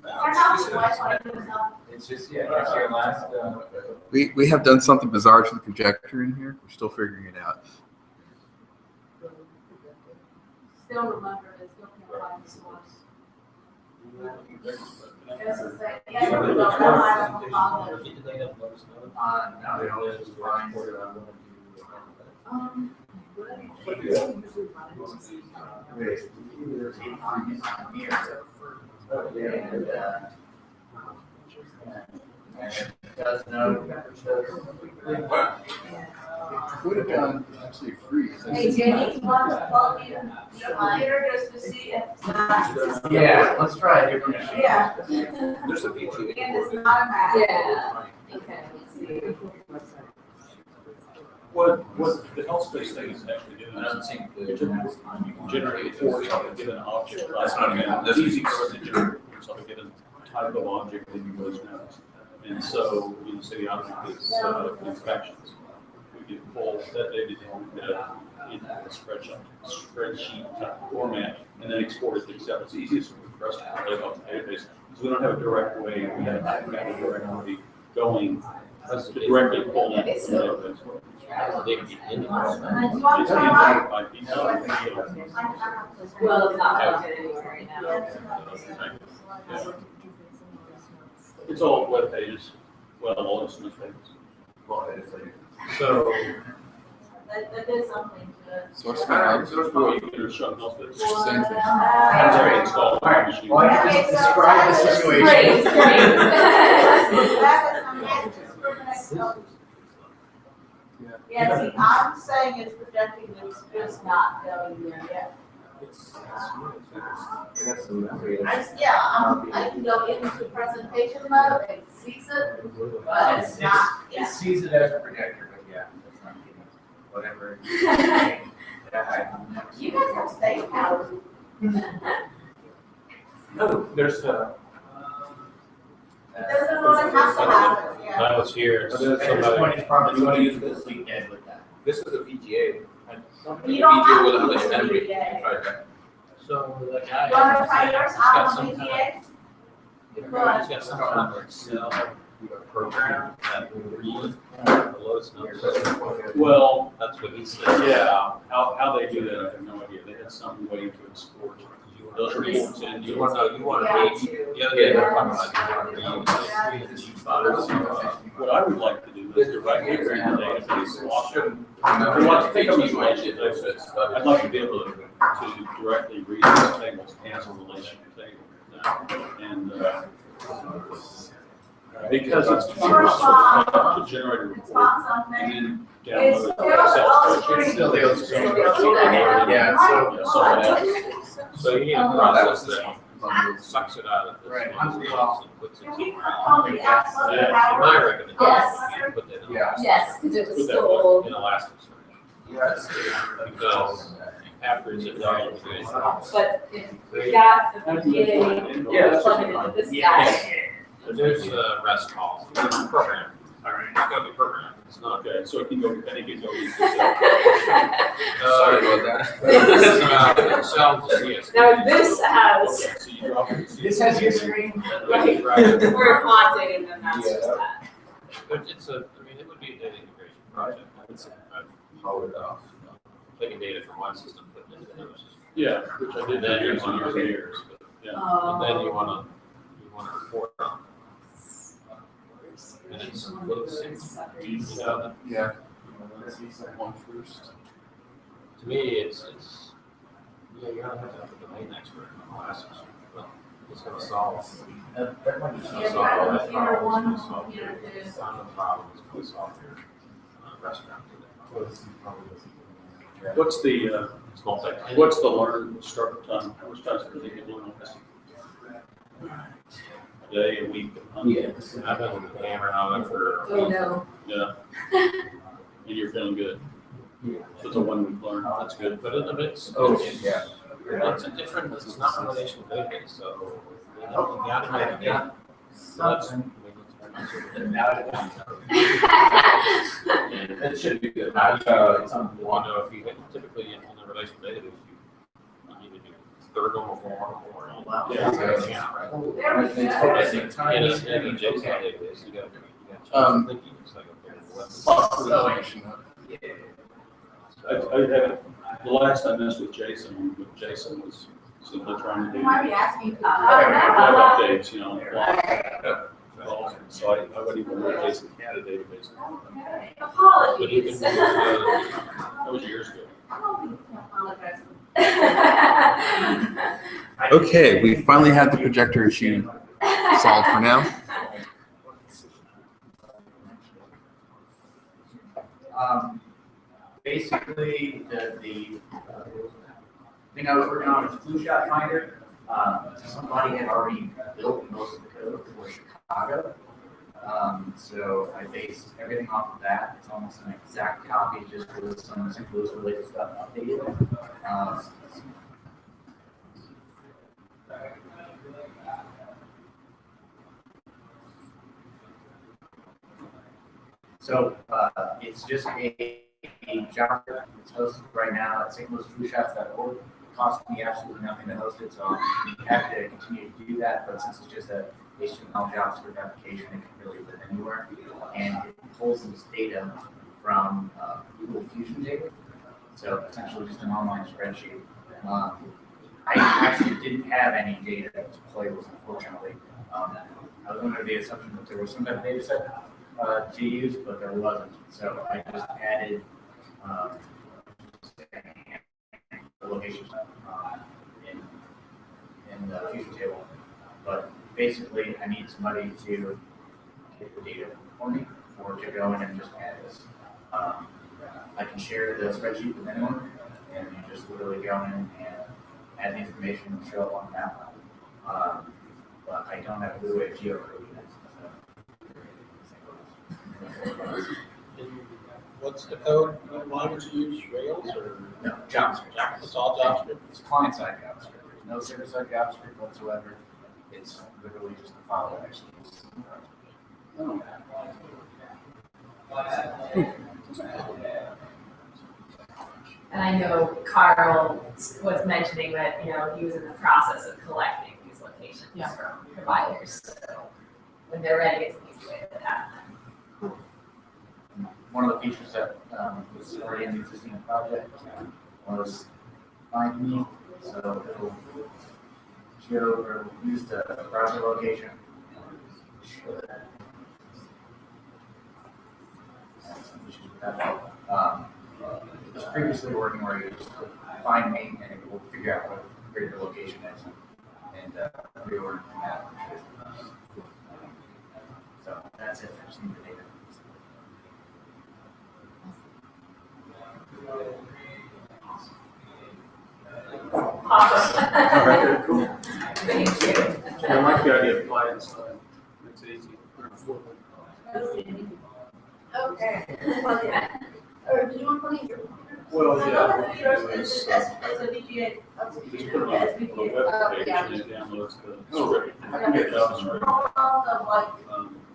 not Wi-Fi, It's just, yeah, it's your last, We have done something bizarre to the projector in here. We're still figuring it out. still remember, it's still can't find the source. Yeah, we don't know how to follow it. Did they have those notes? now they all just find. And it does know. It would have gone actually free. Hey, Jenny, you want to plug in your monitor just to see if. Yeah, let's try a different. Yeah. There's a VGA. And it's not a Mac. Yeah. Okay, let's see. What the health space thing is actually doing I don't is think you the. can generate a force to get an object. That's not even- It's easy for us to generate a force to get a type of object that you guys know. And so, you say the object is inspections. We can pull that data down, in a spreadsheet type format and then export it to Excel. It's easiest for us to play off the database. So we don't have a direct way, we have a direct way going to directly pull that from the database. They can be in It's handled by people. Well, it's not plugged in anywhere right now. Yeah. It's all web pages, well, all the Smith pages. So, That is something to. Source Well, code. you can shut those pages. Same thing. That's right, install on the machine. Well, I can Okay, just so describe the that is situation. Great, great. That is some answers for the next couple. Yeah, see, I'm saying it's projecting, it's just not going there yet. I can go into presentation mode and seize it, but it's not, It yeah. sees it as a projector, but yeah, it's not giving us whatever. You guys have staying power. No, there's It doesn't really have to happen, yeah. I was here, At this somebody, point, it's probably going to use this lead dead with that. this is a VGA. You don't have VGA to with use a the memory. VGA. Try that. so the guy. You wanna try yours He's got out some on kind VGA? He's got some kind of Excel program that will read the lowest numbers. Well, That's what he said. yeah, how they do that, I have no idea. They had some way to export those reports in. You want to know, you want to Yeah. read, the other day, they're talking about you want to read the sheet files. What I would like to do is directly read the database. We want to take these database. I'd like to be able to directly read those tables as a relational table. And, because it's to generate a It's report not and something. then It's download it still to Excel all spreadsheet. It's still the old Still screen. the old screen. Yeah, so. Someone else. So you need a Oh, process that sucks it out of this. Right. one and puts it Can we somewhere call else. the absolute Yeah. My power? recommendation Yes. is put that in. Yeah. Yes, because it was Put that still way. old, In Elasticsearch. Because after it's done, but if we got the VGA, Yeah, that's plug it into this guy. there's a REST call, it's a program. All right. It's gotta be programmed. It's not. Okay, so it can go, I think it goes. Sorry about that. This is about Excel to CS. Now this has, Okay, so you drop it. This has your screen? right, we're haunted and then that's just that. But it's a, I mean, it would be a data integration project. It's power it off. Taking data from one system, putting it into another system. Yeah, which I did Then for you years and want years to, and years, but, yeah. and then you wanna report on. And it's a little simple. Yeah. One first. To me, it's, yeah, you're gonna have to have a domain expert in classes, but it's gonna solve. It's gonna Yeah, solve all you that got computer problem. one, It's gonna solve computer two. it's not a problem, it's gonna solve your restaurant. What's the, It's multi. what's the learn start time? How much time do you think you learn on this? A day, a week, a month? Yeah. I've been hammering on it for. Oh, no. Yeah. And you're feeling good? So it's a 1 week learn, that's good. But it's, Yeah. it's a different, it's not a relational database, so you gotta have, yeah. Something. It should be good. You want to know if you typically in the relational database, you need to do third normal form or. Yeah. Yeah, right. There we go. In a JSON database, you gotta change thinking, it's like, okay, what's. I had, the last I messed with Jason was simply trying to do You might be asking. web updates, you know. So I wouldn't even work Jason had a database. But you can, Apologies. That was years ago. Okay, we finally had the projector issue solved for now. Basically, the thing I was working on was Flu Shot Finder. Somebody had already built most of the code for Chicago. So I based everything off of that. It's almost an exact copy, just with some St. related stuff updated. So it's just a job that's hosted right now at stlouisfoodshots.org. It costs me absolutely nothing to host it, so I'm happy to continue to do that. But since it's just a HTML JavaScript application, it can really live anywhere. And it pulls this data from Google Fusion Table. So essentially just an online spreadsheet. I actually didn't have any data to play with, unfortunately. I was under the assumption that there was some type of data set to use, but there wasn't. So I just added the locations in the Fusion Table. But basically, I need somebody to get the data for me, or to go in and just add this. I can share the spreadsheet with anyone, and you just literally go in and add the information and show up on the map. But I don't have a good way of geocoding it. What's the code? Why would you use Rails or? No, JavaScript. It's all JavaScript? It's client-side JavaScript. There's no server-side JavaScript whatsoever. It's literally just a file that executes. And I know Carl was mentioning that, you know, he was in the process of collecting these locations from providers. So when they're ready, it's an easy way to that. One of the features that was already in the existing project was Find Me. So it'll show or use the browser location. It was previously working where you just find me and it will figure out where your location is and reorder the map. So that's it. I just need the data. Awesome. Cool. Thank you. I like the idea of client side. It's easy. Okay. Well, yeah. Or do you want to leave? Well, yeah. As a VGA. Just put it on the web page and it downloads the script. I can get Just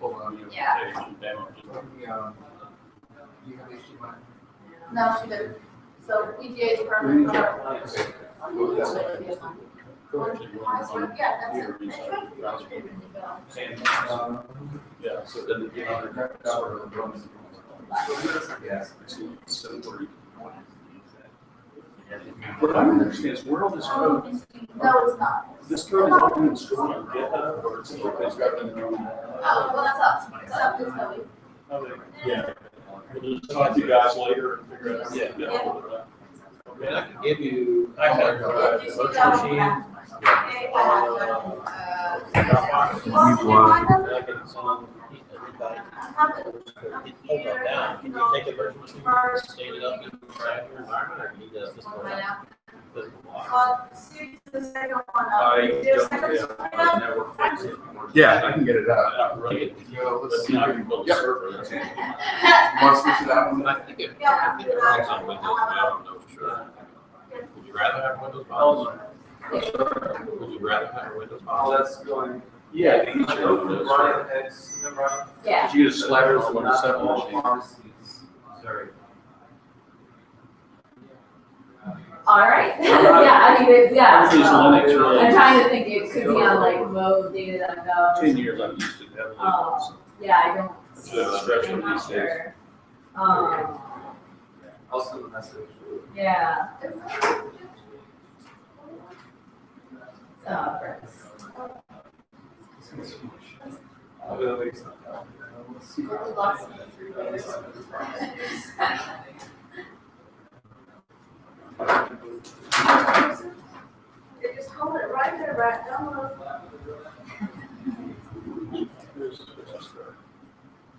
pull it on the Yeah. page and download it. No, she didn't. So VGA is perfect. Yeah, that's it. Yeah, so then the what I don't understand is where all this code, No, it's not. this code is all being stored on GitHub or it's got in their own. Oh, well, that's up. It's up this way. Yeah. We'll just talk to you guys later and figure out. Yeah. Yeah. I mean, I can give you, I have a virtual machine. Okay, I can song everybody. Hold that down. Can you take a virtual machine, state it up in your environment, or do you need a physical block? The second one I There's don't, yeah, network fix it. Yeah, I can get it out. Not really. Let's But see. now I can build a Yep. server. That's it. Want to switch to that one? I think it runs on Windows, but I don't know for sure. Would you rather have Windows box? Would you rather have a Windows box? Oh, that's going. Yeah, the easier Windows. Ryan, it's, Ryan. Yeah. Did you get a slider for one seven machine? Sorry. All right. Yeah, I mean, yeah. This is Linux, really. I'm trying to think it could be on like Mode, Data.gov. 10 years I've used it heavily. Yeah, I don't. It's a stretch I'm of not these days. sure. I'll send a message. Yeah. They just hold it right there, right down.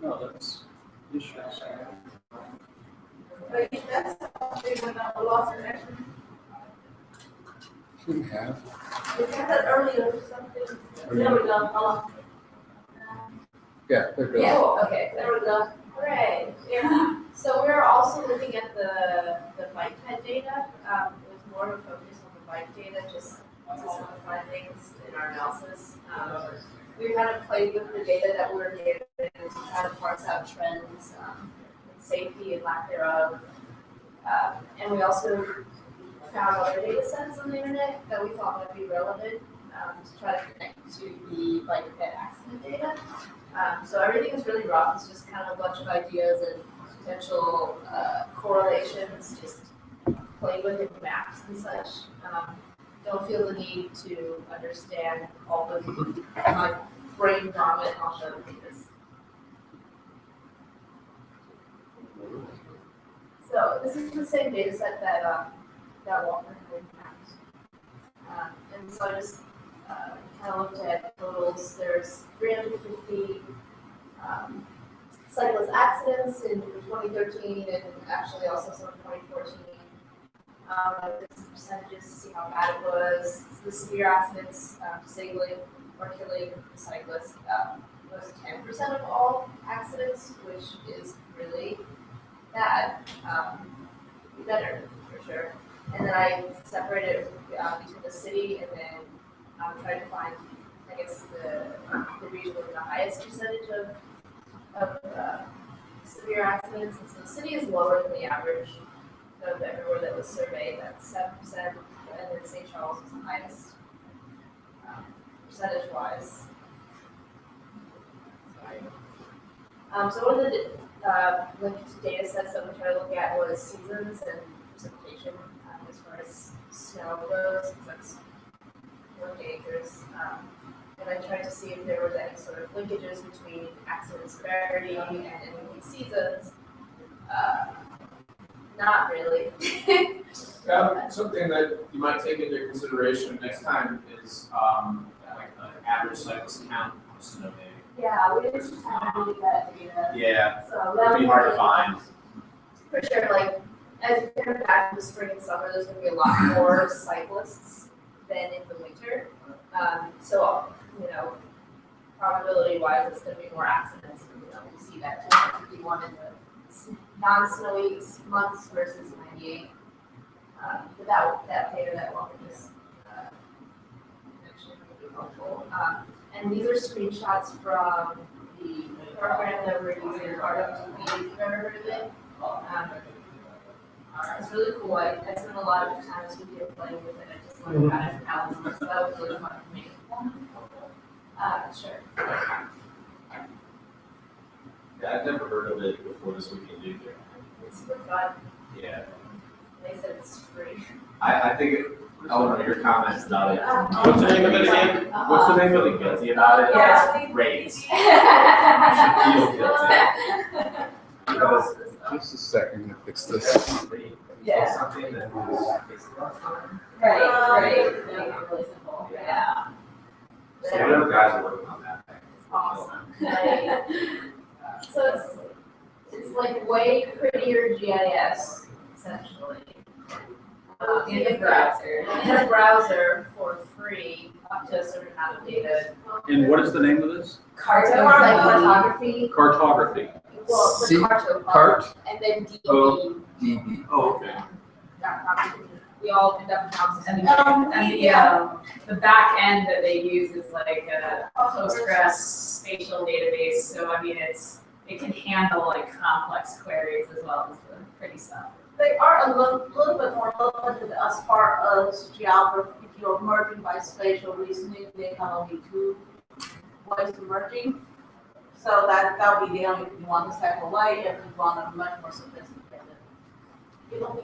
No, that's issues. But that's something when I lost connection. Shouldn't have. We had that earlier or something. There we go. Hold on. Yeah, there it goes. Yeah, okay. There we go. Hooray. Yeah, so we're also looking at the bike ped data, with more of a focus on the bike data, just to simplify things in our analysis. We kind of played with the data that we were given to try to parse out trends in safety and lack thereof. And we also found other data sets on the internet that we thought might be relevant to try to connect to the bike pit accident data. So everything is really rough. It's just kind of a bunch of ideas and potential correlations, just playing with it, maps and such. Don't feel the need to understand all the my brain vomit on the data. So this is the same data set that Walker had. And so I just kind of looked at totals. There's 350 cyclist accidents in 2013 and actually also some in 2014. Some percentages to see how bad it was. The severe accidents, disabling or killing the cyclist, was 10% of all accidents, which is really bad. Better for sure. And then I separated it between the city and then tried to find, I guess, the region with the highest percentage of severe accidents. And so the city is lower than the average of everywhere that was surveyed. That's 7%, and then St. Charles is the highest percentage-wise. So one of the linked data sets that we tried to look at was seasons and precipitation as far as snow goes, since that's 40 acres. And I tried to see if there was any sort of linkages between accident severity and any seasons. Not really. Something that you might take into consideration next time is like an average cyclist count on a snow day. Yeah, we didn't have really that data. Yeah, So that it'd be hard to find. For sure, like, as you come back in the spring and summer, there's gonna be a lot more cyclists than in the winter. So, you know, probability wise, it's gonna be more accidents. You know, we see that 251 in the non-snowy months versus 98. But that data that one just mentioned would be helpful. And these are screenshots from the program that we're using, RWTP, if you've ever heard of it. It's really cool. I spent a lot of time this weekend playing with it. I just learned about it from Alan, so that was really fun for me. Sure. Yeah, I've never heard of it before this weekend either. It's super fun. Yeah. They said it's free. I think Eleanor, your comments about it. What's the name of it again? What's the name of it? Guilty about it? Yeah. Great. You should feel guilty. Because Just a second to fix this. Yeah. something that was Right. Make it really simple. Yeah. So whatever guys are working on that. Awesome. Right. So it's like way prettier GIS essentially. In the browser. In the browser for free up to a certain amount of data. And what is the name of this? Cartography. Cartography. Well, C- the carto cart? part, and then DB. Oh. DB. Oh, okay. We all end up bouncing. Yeah. The back end that they use is like a Postgres spatial database. So I mean, it can handle like complex queries as well as the pretty stuff. They are a little bit more limited as far as geography. If you're merging by spatial reasoning, they have only 2 ways to merging. So that would be the only if you want to tackle light, if you want a much more sophisticated. You don't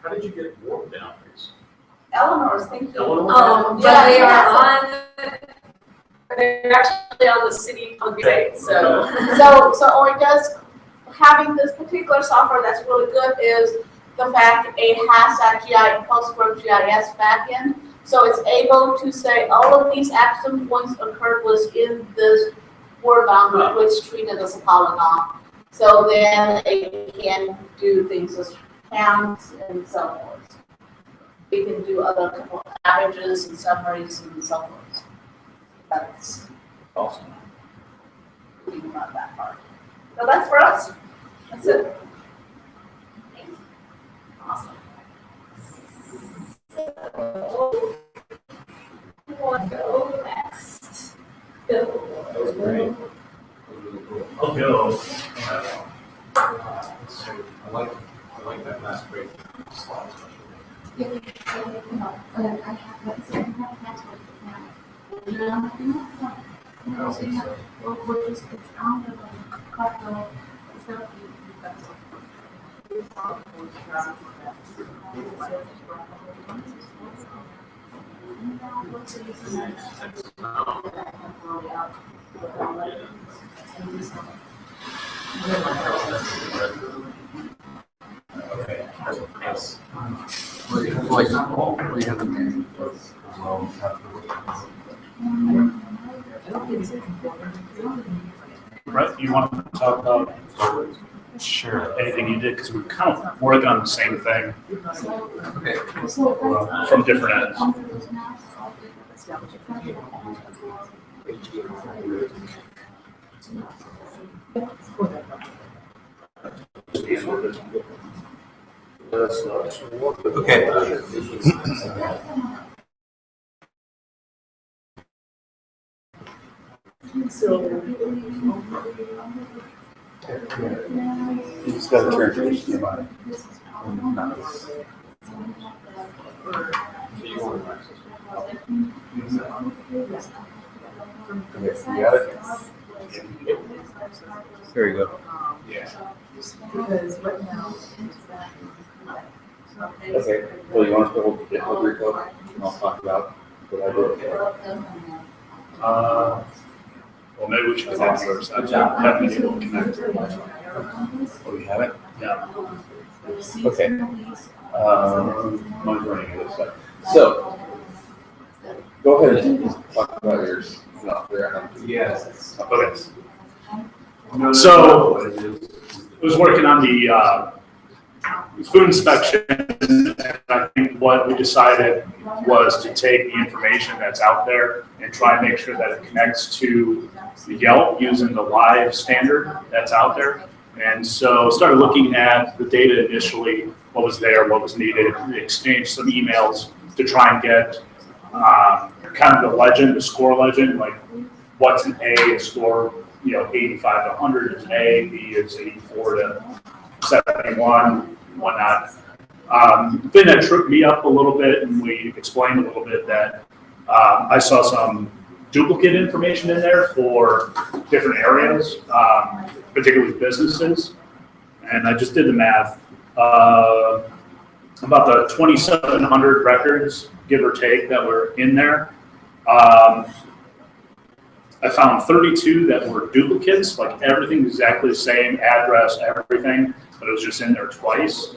How did you get ward boundaries? Eleanor's thinking. But Yeah, they are yeah. they're actually on the city website, so. So it does, having this particular software that's really good is the fact it has that PostgreSQL GIS backend. So it's able to say all of these action points occurred within this word boundary, which treated as a polygon. So then it can do things as counts and so forth. We can do other couple averages and summaries and so forth. That's Awesome. thinking about that part. So that's for us. That's it. Awesome. So, who wants to go next? Bill. That was great. I'll go. I like that last break. Okay. Yes. Brett, you want to talk about anything you did? Because we're kind of working on the same thing from different ends. Okay. You just got to turn to HDMI. You got it? There you go. Yeah. Because right now. Okay, well, you want to hold the GitHub repo, and I'll talk about what I did. Well, maybe we should connect first. I haven't been able to connect. Oh, you haven't? Yeah. Okay. Mine's running out of stuff. So, go ahead and talk about yours. Not there. Yes. Okay. So, I was working on the food inspection, and I think what we decided was to take the information that's out there and try and make sure that it connects to the Yelp using the live standard that's out there. And so started looking at the data initially, what was there, what was needed, exchanged some emails to try and get kind of the legend, the score legend, like what's an A, a score, 85 to 100 is an A, B is 84 to 71, whatnot. The thing that tripped me up a little bit, and we explained a little bit, that I saw some duplicate information in there for different areas, particularly businesses. And I just did the math. About the 2,700 records, give or take, that were in there. I found 32 that were duplicates, like everything exactly the same, address, everything, but it was just in there twice.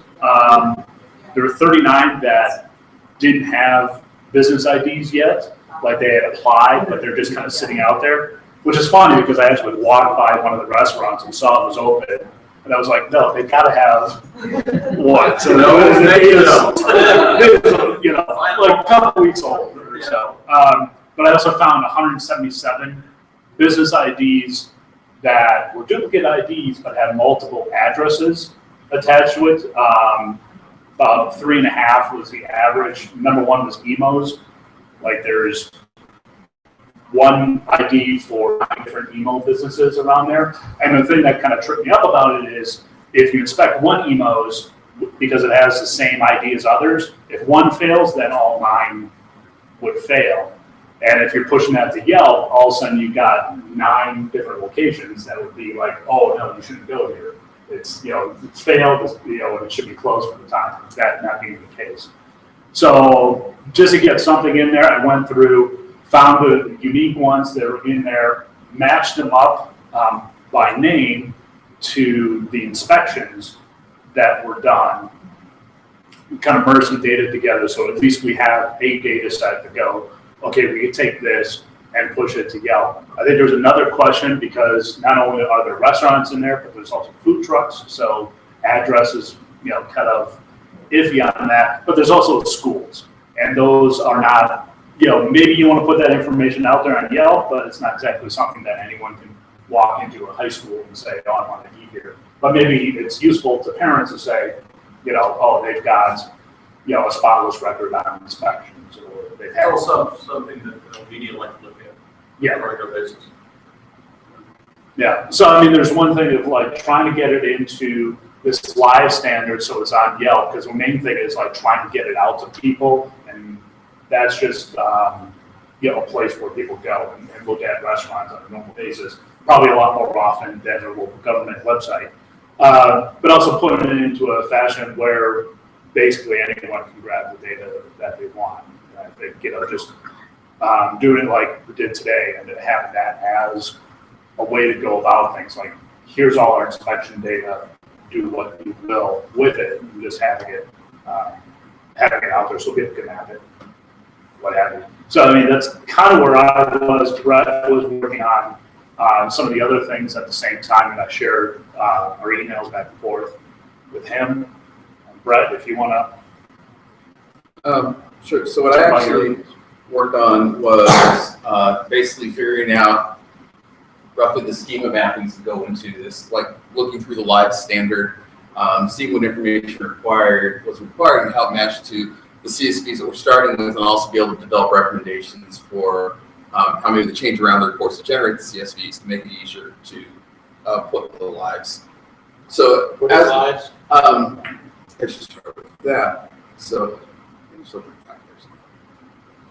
There were 39 that didn't have business IDs yet, like they had applied, but they're just kind of sitting out there, which is funny because I actually walked by one of the restaurants and saw it was open. And I was like, no, they gotta have one. So no, it was, like a couple weeks old or so. But I also found 177 business IDs that were duplicate IDs but had multiple addresses attached to it. About 3.5 was the average. Number one was emos. Like there's one ID for 9 different emo businesses around there. And the thing that kind of tripped me up about it is if you inspect one emos, because it has the same ID as others, if one fails, then all 9 would fail. And if you're pushing that to Yelp, all of a sudden you got 9 different locations that would be like, oh no, you shouldn't go here. it's it's failed, and it should be closed for the time. That not being the case. So just to get something in there, I went through, found the unique ones that are in there, matched them up by name to the inspections that were done. We kind of merged the data together, so at least we have a data set to go, okay, we can take this and push it to Yelp. I think there's another question because not only are there restaurants in there, but there's also food trucks. So addresses, kind of iffy on that. But there's also schools, and those are not, maybe you want to put that information out there on Yelp, but it's not exactly something that anyone can walk into a high school and say, oh, I want to eat here. But maybe it's useful to parents to say, oh, they've got, a spotless record on inspections, or they've had Also, something that the media like to look at. Yeah. On a regular basis. Yeah, so I mean, there's one thing of like trying to get it into this live standard so it's on Yelp, because the main thing is like trying to get it out to people, and that's just, a place where people go and look at restaurants on a normal basis, probably a lot more often than their local government website. But also putting it into a fashion where basically anyone can grab the data that they want. I think, just doing it like we did today, and then having that as a way to go about things. Like, here's all our inspection data, do what you will with it, and just having it out there so people can have it, what have you. So, I mean, that's kind of where I was. Brett was working on some of the other things at the same time, and I shared our emails back and forth with him. Brett, if you want to. Sure. So what I actually worked on was basically figuring out roughly the schema mappings to go into this, like looking through the live standard, seeing what information was required and how it matched to the CSVs that we're starting with, and also be able to develop recommendations for how maybe to change around the reports to generate the CSVs to make it easier to put the lives. So what are lives? Let's just start with that. So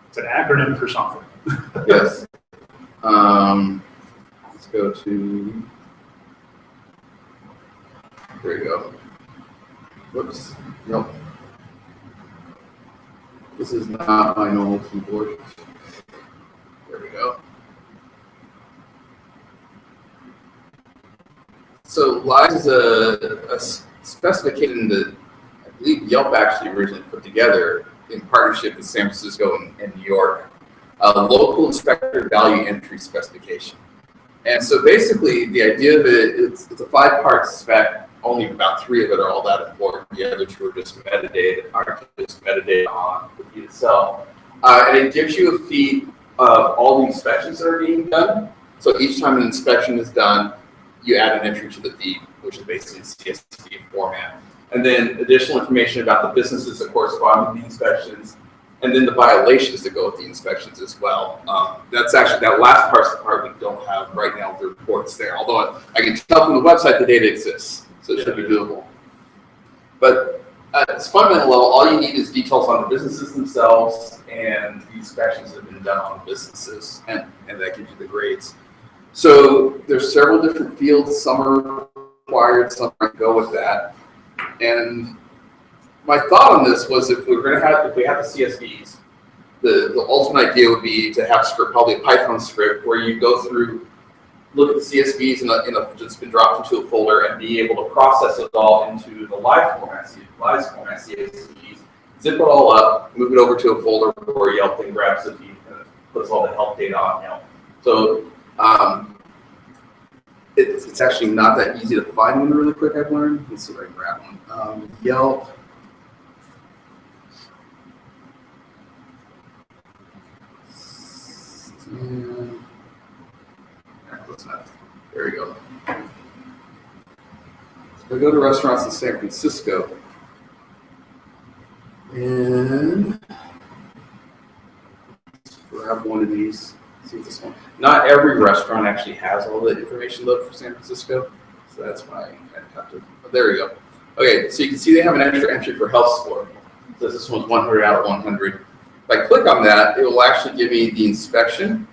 it's an acronym for something. Yes. Let's go to, there you go. Whoops, nope. This is not my normal keyboard. There we go. So lives is a specification that I believe Yelp actually originally put together in partnership with San Francisco and New York, a local inspector value entry specification. And so basically the idea of it's a 5-part spec, only about 3 of it are all that important. The other 2 are just metadata on the feed itself. And it gives you a feed of all the inspections that are being done. So each time an inspection is done, you add an entry to the feed, which is basically CSV format. And then additional information about the businesses that correspond with the inspections, and then the violations that go with the inspections as well. That's actually, that last part's the part we don't have right now with the reports there, although I can tell from the website the data exists, so it should be doable. But at its fundamental level, all you need is details on the businesses themselves and the inspections that have been done on the businesses, and that gives you the grades. So there's several different fields, some are required, some go with that. And my thought on this was if we have the CSVs, the ultimate idea would be to have a script, probably a Python script, where you go through, look at the CSVs that's been dropped into a folder, and be able to process it all into the live format CSVs, zip it all up, move it over to a folder where Yelp then grabs the feed and puts all the help data on Yelp. So it's actually not that easy to find one really quick, I've learned. Let's see if I can grab one. Yelp. There we go. So I go to restaurants in San Francisco. And grab one of these. See this one. Not every restaurant actually has all the information loaded for San Francisco, so that's why I kind of have to. Oh, there we go. Okay, so you can see they have an extra entry for health score. So this one's 100 out of 100. If I click on that, it will actually give me the inspection.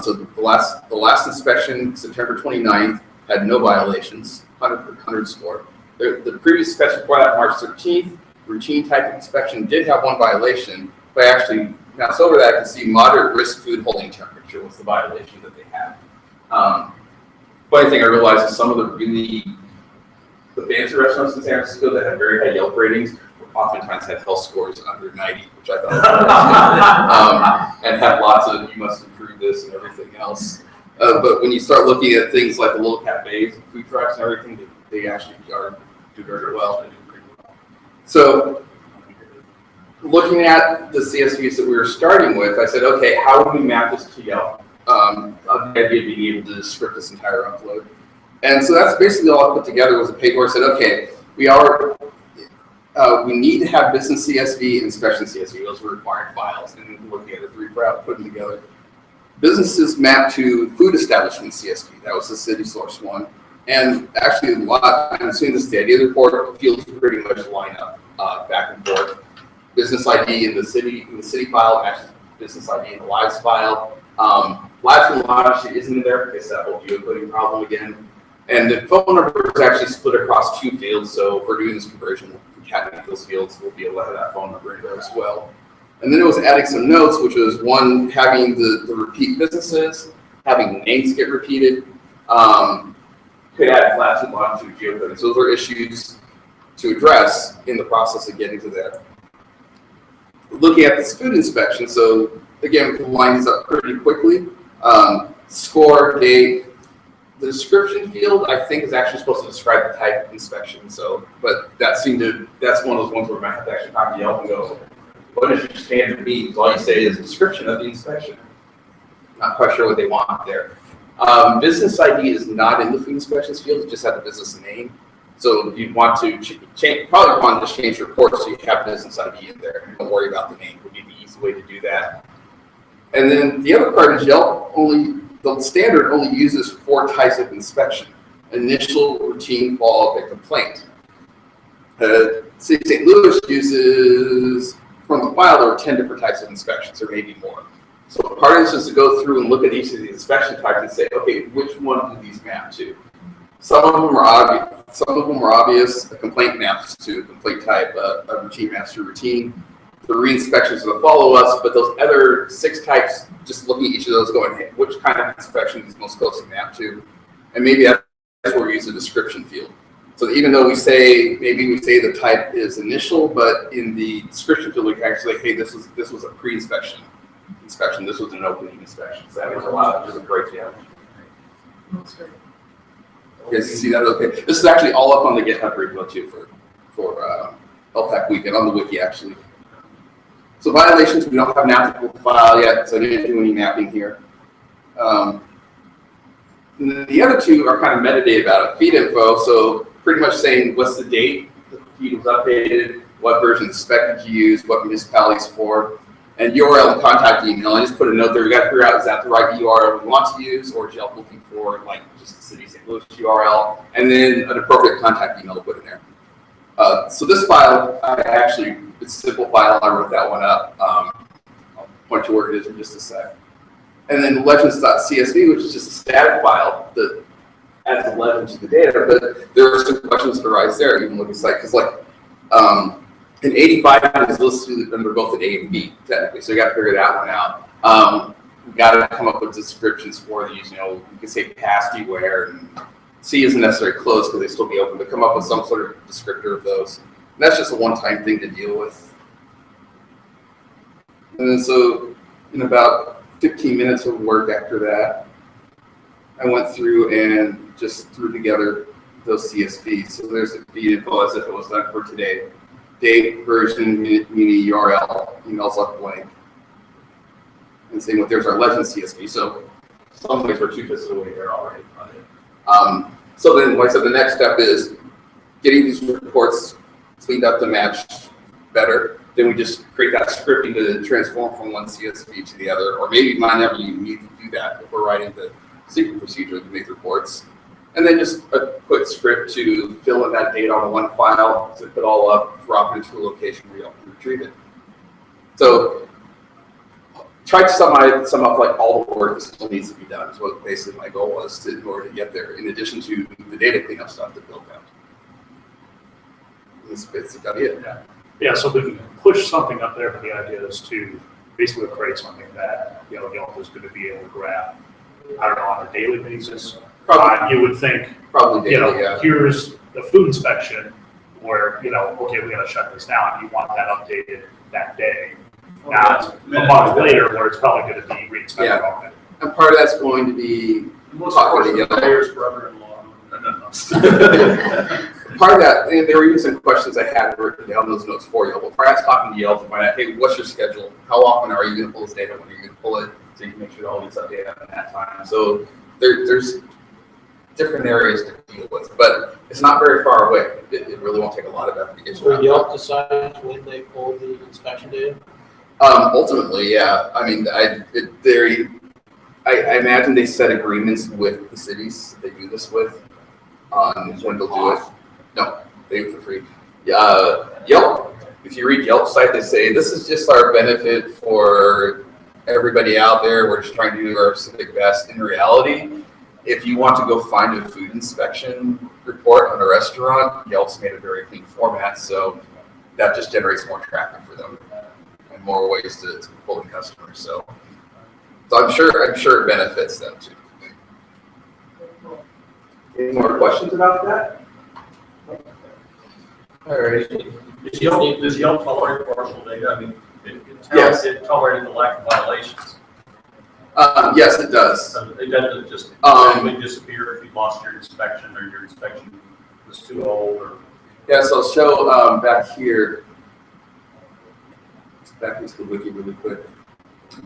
So the last inspection, September 29th, had no violations, 100 score. The previous inspection before that, March 13th, routine type inspection did have one violation, but I actually mouse over that, I can see moderate risk food holding temperature was the violation that they had. Funny thing I realized is some of the fancy restaurants in San Francisco that had very high Yelp ratings oftentimes had health scores under 90, which I thought was and had lots of you must improve this and everything else. But when you start looking at things like the little cafes and food trucks and everything, they actually do very well. So looking at the CSVs that we were starting with, I said, okay, how do we map this to Yelp? The idea of being able to script this entire upload. And so that's basically all I put together was a page where I said, okay, we need to have business CSV and inspection CSV. Those were required files. And looking at the three, put them together. Businesses mapped to food establishment CSV. That was the city source one. And actually, I'm assuming this is the idea of the report, fields pretty much line up back and forth. Business ID in the city file matches business ID in the lives file. Lives and lodge actually isn't in there. It's that whole geocoding problem again. And the phone number is actually split across 2 fields. So if we're doing this conversion, we concatenate those fields, we'll be able to have that phone number in there as well. And then it was adding some notes, which was one, having the repeat businesses, having names get repeated, could add latitude, longitude, geocoding. So those are issues to address in the process of getting to that. Looking at this food inspection, so again, we can line these up pretty quickly. Score, date, the description field, I think, is actually supposed to describe the type of inspection. So, but that's one of those ones where we might have to actually talk to Yelp and go, what is your standard means? All you say is description of the inspection. Not quite sure what they want there. Business ID is not in the food inspections field, it just had the business name. So you'd want to probably want to change your report so you have business ID in there. Don't worry about the name, would be the easy way to do that. And then the other part is Yelp the standard only uses 4 types of inspection: initial, routine, follow-up, and complaint. City of St. Louis uses, from the file, there are 10 different types of inspections, or maybe more. So part of this is to go through and look at each of the inspection types and say, okay, which one do these map to? Some of them are obvious. A complaint maps to a complaint type, a routine maps to routine. The re-inspections are the follow-ups, but those other 6 types, just looking at each of those going, hey, which kind of inspection is most closely mapped to? And maybe that's where we use a description field. So even though maybe we say the type is initial, but in the description field we can actually say, hey, this was a pre-inspection inspection, this was an opening inspection. So that makes a lot of breakdown. That's great. You guys see that? Okay. This is actually all up on the GitHub repo too for LPAC weekend on the wiki actually. So violations, we don't have an applicable file yet, so I didn't do any mapping here. And then the other 2 are kind of metadata about it. Feed info, so pretty much saying what's the date the feed was updated, what version of the spec did you use, what municipalities for, and URL and contact email. I just put a note there. We got to figure out, is that the right URL we want to use, or is Yelp looking for like just the city of St. Louis URL, and then an appropriate contact email to put in there. So this file, it's a simple file. I wrote that one up. I'll point to where it is in just a sec. And then legends.csv, which is just a static file that adds a legend to the data. But there are some questions that arise there, even looking at because like an 85 is listed under both an A and B technically, so you got to figure that one out. We got to come up with descriptions for these. You can say past beware, and C isn't necessarily closed because they still be open, but come up with some sort of descriptor of those. And that's just a one-time thing to deal with. And then so in about 15 minutes of work after that, I went through and just threw together those CSVs. So there's the feed info as if it was done for today. Date, version, mini URL, emails left blank. And same with there's our legend CSV. So some things we're 2 pieces away there already. So then, like I said, the next step is getting these reports cleaned up to match better. Then we just create that scripting to transform from one CSV to the other, or maybe might never even need to do that if we're writing the SQL procedure to make reports. And then just a quick script to fill in that data on one file, zip it all up, drop it into a location where you can retrieve it. So tried to sum up like all the work that still needs to be done is what basically my goal was in order to get there, in addition to the data cleanup stuff that Bill found. That's basically it. Yeah, so we can push something up there, but the idea is to basically create something that, Yelp is going to be able to grab, I don't know, on a daily basis. You would think, Probably daily, yeah. here's the food inspection where, okay, we got to shut this down. You want that updated that day. Not a month later where it's probably going to be re-inspected already. And part of that's going to be talking to Yelp. Mayor's brother-in-law. Part of that, and there were even some questions I had written down those notes for Yelp. But part of that's talking to Yelp to find out, hey, what's your schedule? How often are you going to pull this data? When are you going to pull it? So you can make sure all these updated at that time. So there's different areas to deal with, but it's not very far away. It really won't take a lot of effort to get you. So Yelp decides when they pull the inspection data? Ultimately, yeah. I mean, I imagine they set agreements with the cities they do this with on when they'll do it. No, they do it for free. Yelp, if you read Yelp's site, they say this is just our benefit for everybody out there. We're just trying to do our civic best. In reality, if you want to go find a food inspection report on a restaurant, Yelp's made a very clean format, so that just generates more traffic for them and more ways to pull in customers. So I'm sure it benefits them too. Any more questions about that? All right. Does Yelp tolerate partial data? I mean, Yes. It tolerated the lack of violations. Yes, it does. It doesn't just randomly disappear if you lost your inspection or your inspection was too old or. Yeah, so I'll show back here. Back into the wiki really quick.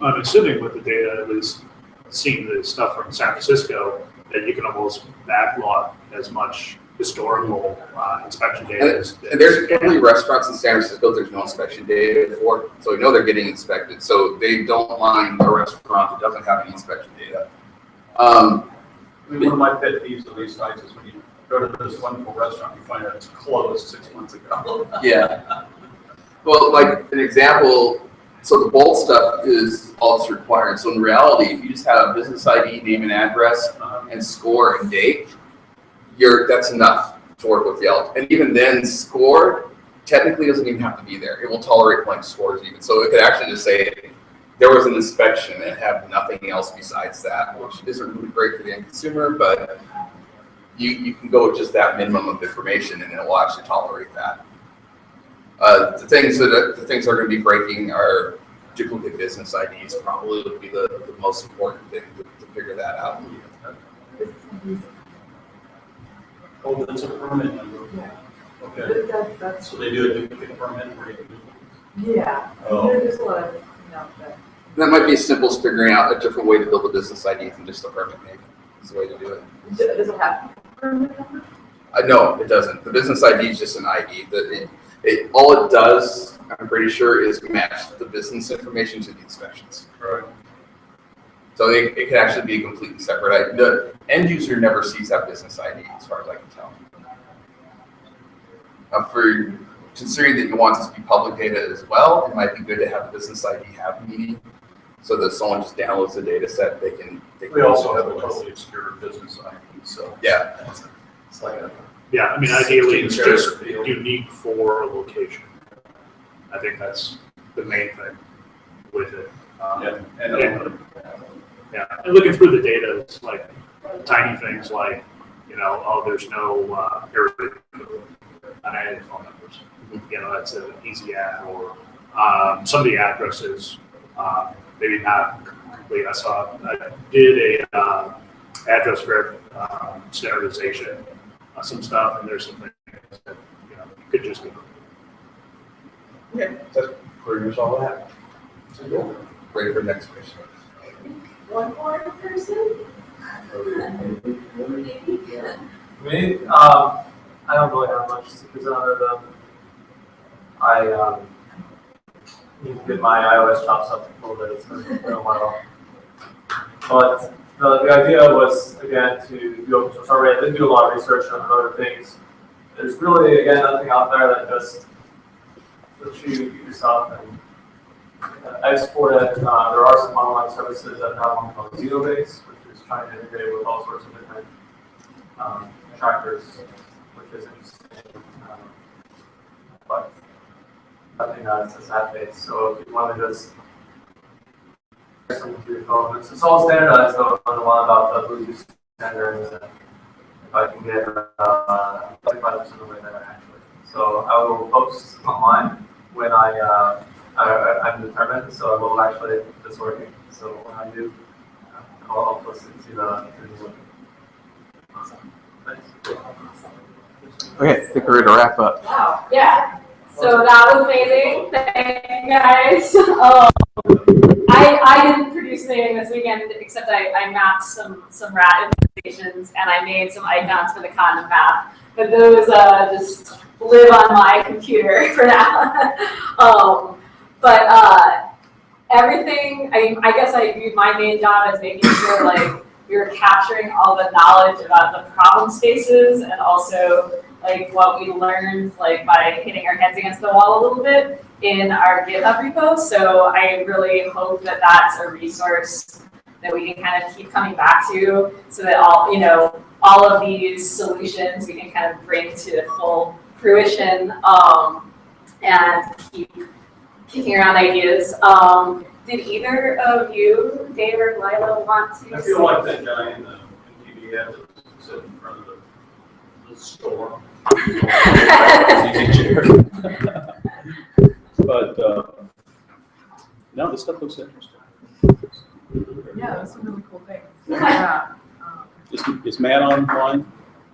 I'm assuming with the data, at least seeing the stuff from San Francisco, that you can almost backlog as much historical inspection data as. And there's probably restaurants in San Francisco there's no inspection data for, so we know they're getting inspected. So they don't mind a restaurant that doesn't have any inspection data. One of my pet peeves of these sites is when you go to this wonderful restaurant, you find out it's closed 6 months ago. Yeah. Well, like an example, so the bold stuff is all that's required. So in reality, if you just have a business ID, name and address, and score and date, that's enough to work with Yelp. And even then, score technically doesn't even have to be there. It will tolerate blank scores even. So it could actually just say there was an inspection and have nothing else besides that, which isn't really great for the end consumer, but you can go with just that minimum of information and it will actually tolerate that. The things that are going to be breaking are duplicate business IDs. Probably would be the most important thing to figure that out. Oh, that's a permit number. Okay. So they do a duplicate permit. Yeah. Oh. There's a lot of, That might be as simple as figuring out a different way to build a business ID than just a permit name. It's the way to do it. Does it have a permit number? No, it doesn't. The business ID is just an ID. All it does, I'm pretty sure, is match the business information to the inspections. Right. So it can actually be completely separate. The end user never sees that business ID, as far as I can tell. For considering that you want this to be public data as well, it might be good to have the business ID have a meaning, so that someone just downloads the data set, they can. We also have a totally obscure business ID, so. Yeah. It's like a. Yeah, I mean, ideally, it's just unique for a location. I think that's the main thing with it. And looking through the data, it's like tiny things like, there's no area code on any of the phone numbers. That's an easy add, or some of the addresses, maybe not complete. I did a address standardization, some stuff, and there's some things that you could just do. Okay, that's pretty much all that. Ready for the next question. One more person? Me, I don't really have much to present other than I need to get my iOS chops up a little bit. It's been a while. But the idea was, again, to do open source already. I did do a lot of research on other things. There's really, again, nothing out there that just lets you yourself and I support it. There are some online services that have one called ZeroBase, which is trying to integrate with all sorts of different trackers, which is interesting. But nothing that's a sad face. So if you want to just something through your phone, it's all standardized though on the one about the Bluetooth standards. And if I can get 25% of the way there actually. So I will post online when I'm determined, so I will actually it's working. So when I do, I'll post it to the new one. Awesome. Thanks. Okay, I think we're ready to wrap up. Wow, yeah. So that was amazing. Thank you guys. I didn't produce anything this weekend except I mapped some rat implementations and I made some icons for the condom map. But those just live on my computer for now. Everything, I guess I viewed my main job as making sure like we were capturing all the knowledge about the problem spaces and also like what we learned like by hitting our heads against the wall a little bit in our GitHub repo. So I really hope that that's a resource that we can kind of keep coming back to so that all of these solutions we can kind of bring to full fruition and keep kicking around ideas. Did either of you, Dave or Lila, want to? I feel like that guy in TV had to sit in front of the store. But no, this stuff looks interesting. Yeah, that's some really cool things. Yeah. Is Matt online?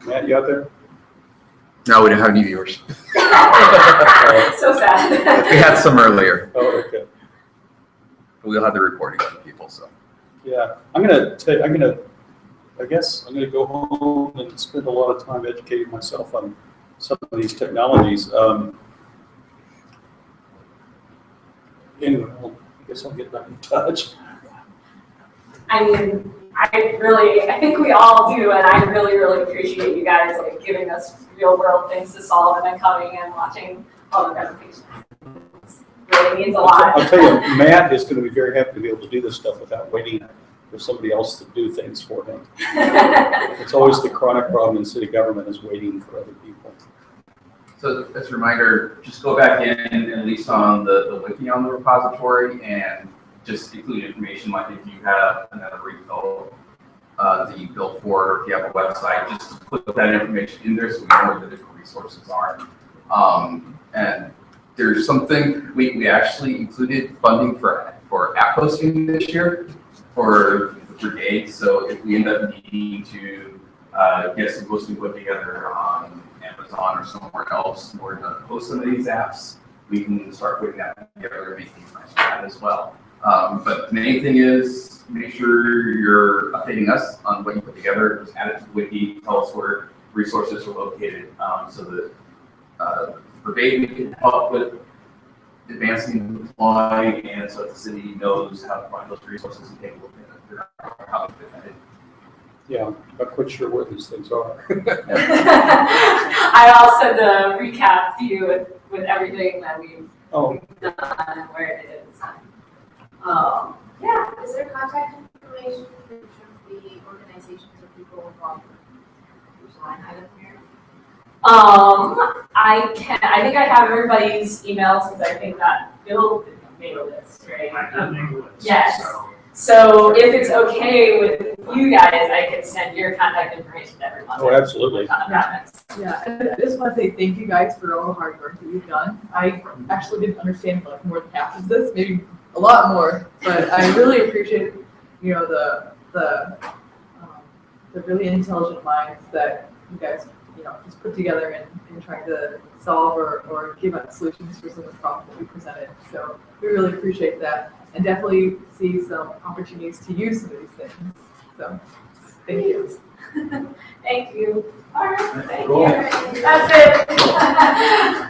Matt, you out there? No, we don't have any viewers. So sad. We had some earlier. Oh, okay. We'll have the recording of the people, so. Yeah, I guess I'm gonna go home and spend a lot of time educating myself on some of these technologies. Anyway, I guess I'll get back in touch. I mean, I think we all do, and I really, really appreciate you guys like giving us real world things to solve and then coming and watching all the presentations. It really means a lot. I'll tell you, Matt is gonna be very happy to be able to do this stuff without waiting for somebody else to do things for him. It's always the chronic problem in city government is waiting for other people. So as a reminder, just go back in and at least on the wiki on the repository and just include information like if you have another repo that you built for, or if you have a website, just put that information in there so we know where the different resources are. And there's something, we actually included funding for app hosting this year for the brigade. So if we end up needing to get some hosting put together on Amazon or somewhere else in order to host some of these apps, we can start putting that together and making nice for that as well. But the main thing is make sure you're updating us on what you put together. Just add it to the wiki, tell us where resources are located so that the brigade can help with advancing the deploy and so that the city knows how to find those resources and take a look at figure out how to fit that in. Yeah, I'm not quite sure where these things are. I'll send a recap to you with everything that we've done and where it is. Yeah, is there contact information for the organizations or people involved? Which line item here? I think I have everybody's emails because I think that Bill made a list, right? I did make a list. Yes. So So if it's okay with you guys, I can send your contact information to everyone. Oh, absolutely. Yeah, and I just want to say thank you guys for all the hard work that you've done. I actually didn't understand like more than half of this, maybe a lot more, but I really appreciate, the really intelligent minds that you guys, just put together and trying to solve or give out solutions for some of the problems that we presented. So we really appreciate that and definitely see some opportunities to use some of these things. So thank you. Thank you. All right. Thank Cool. you. That's it.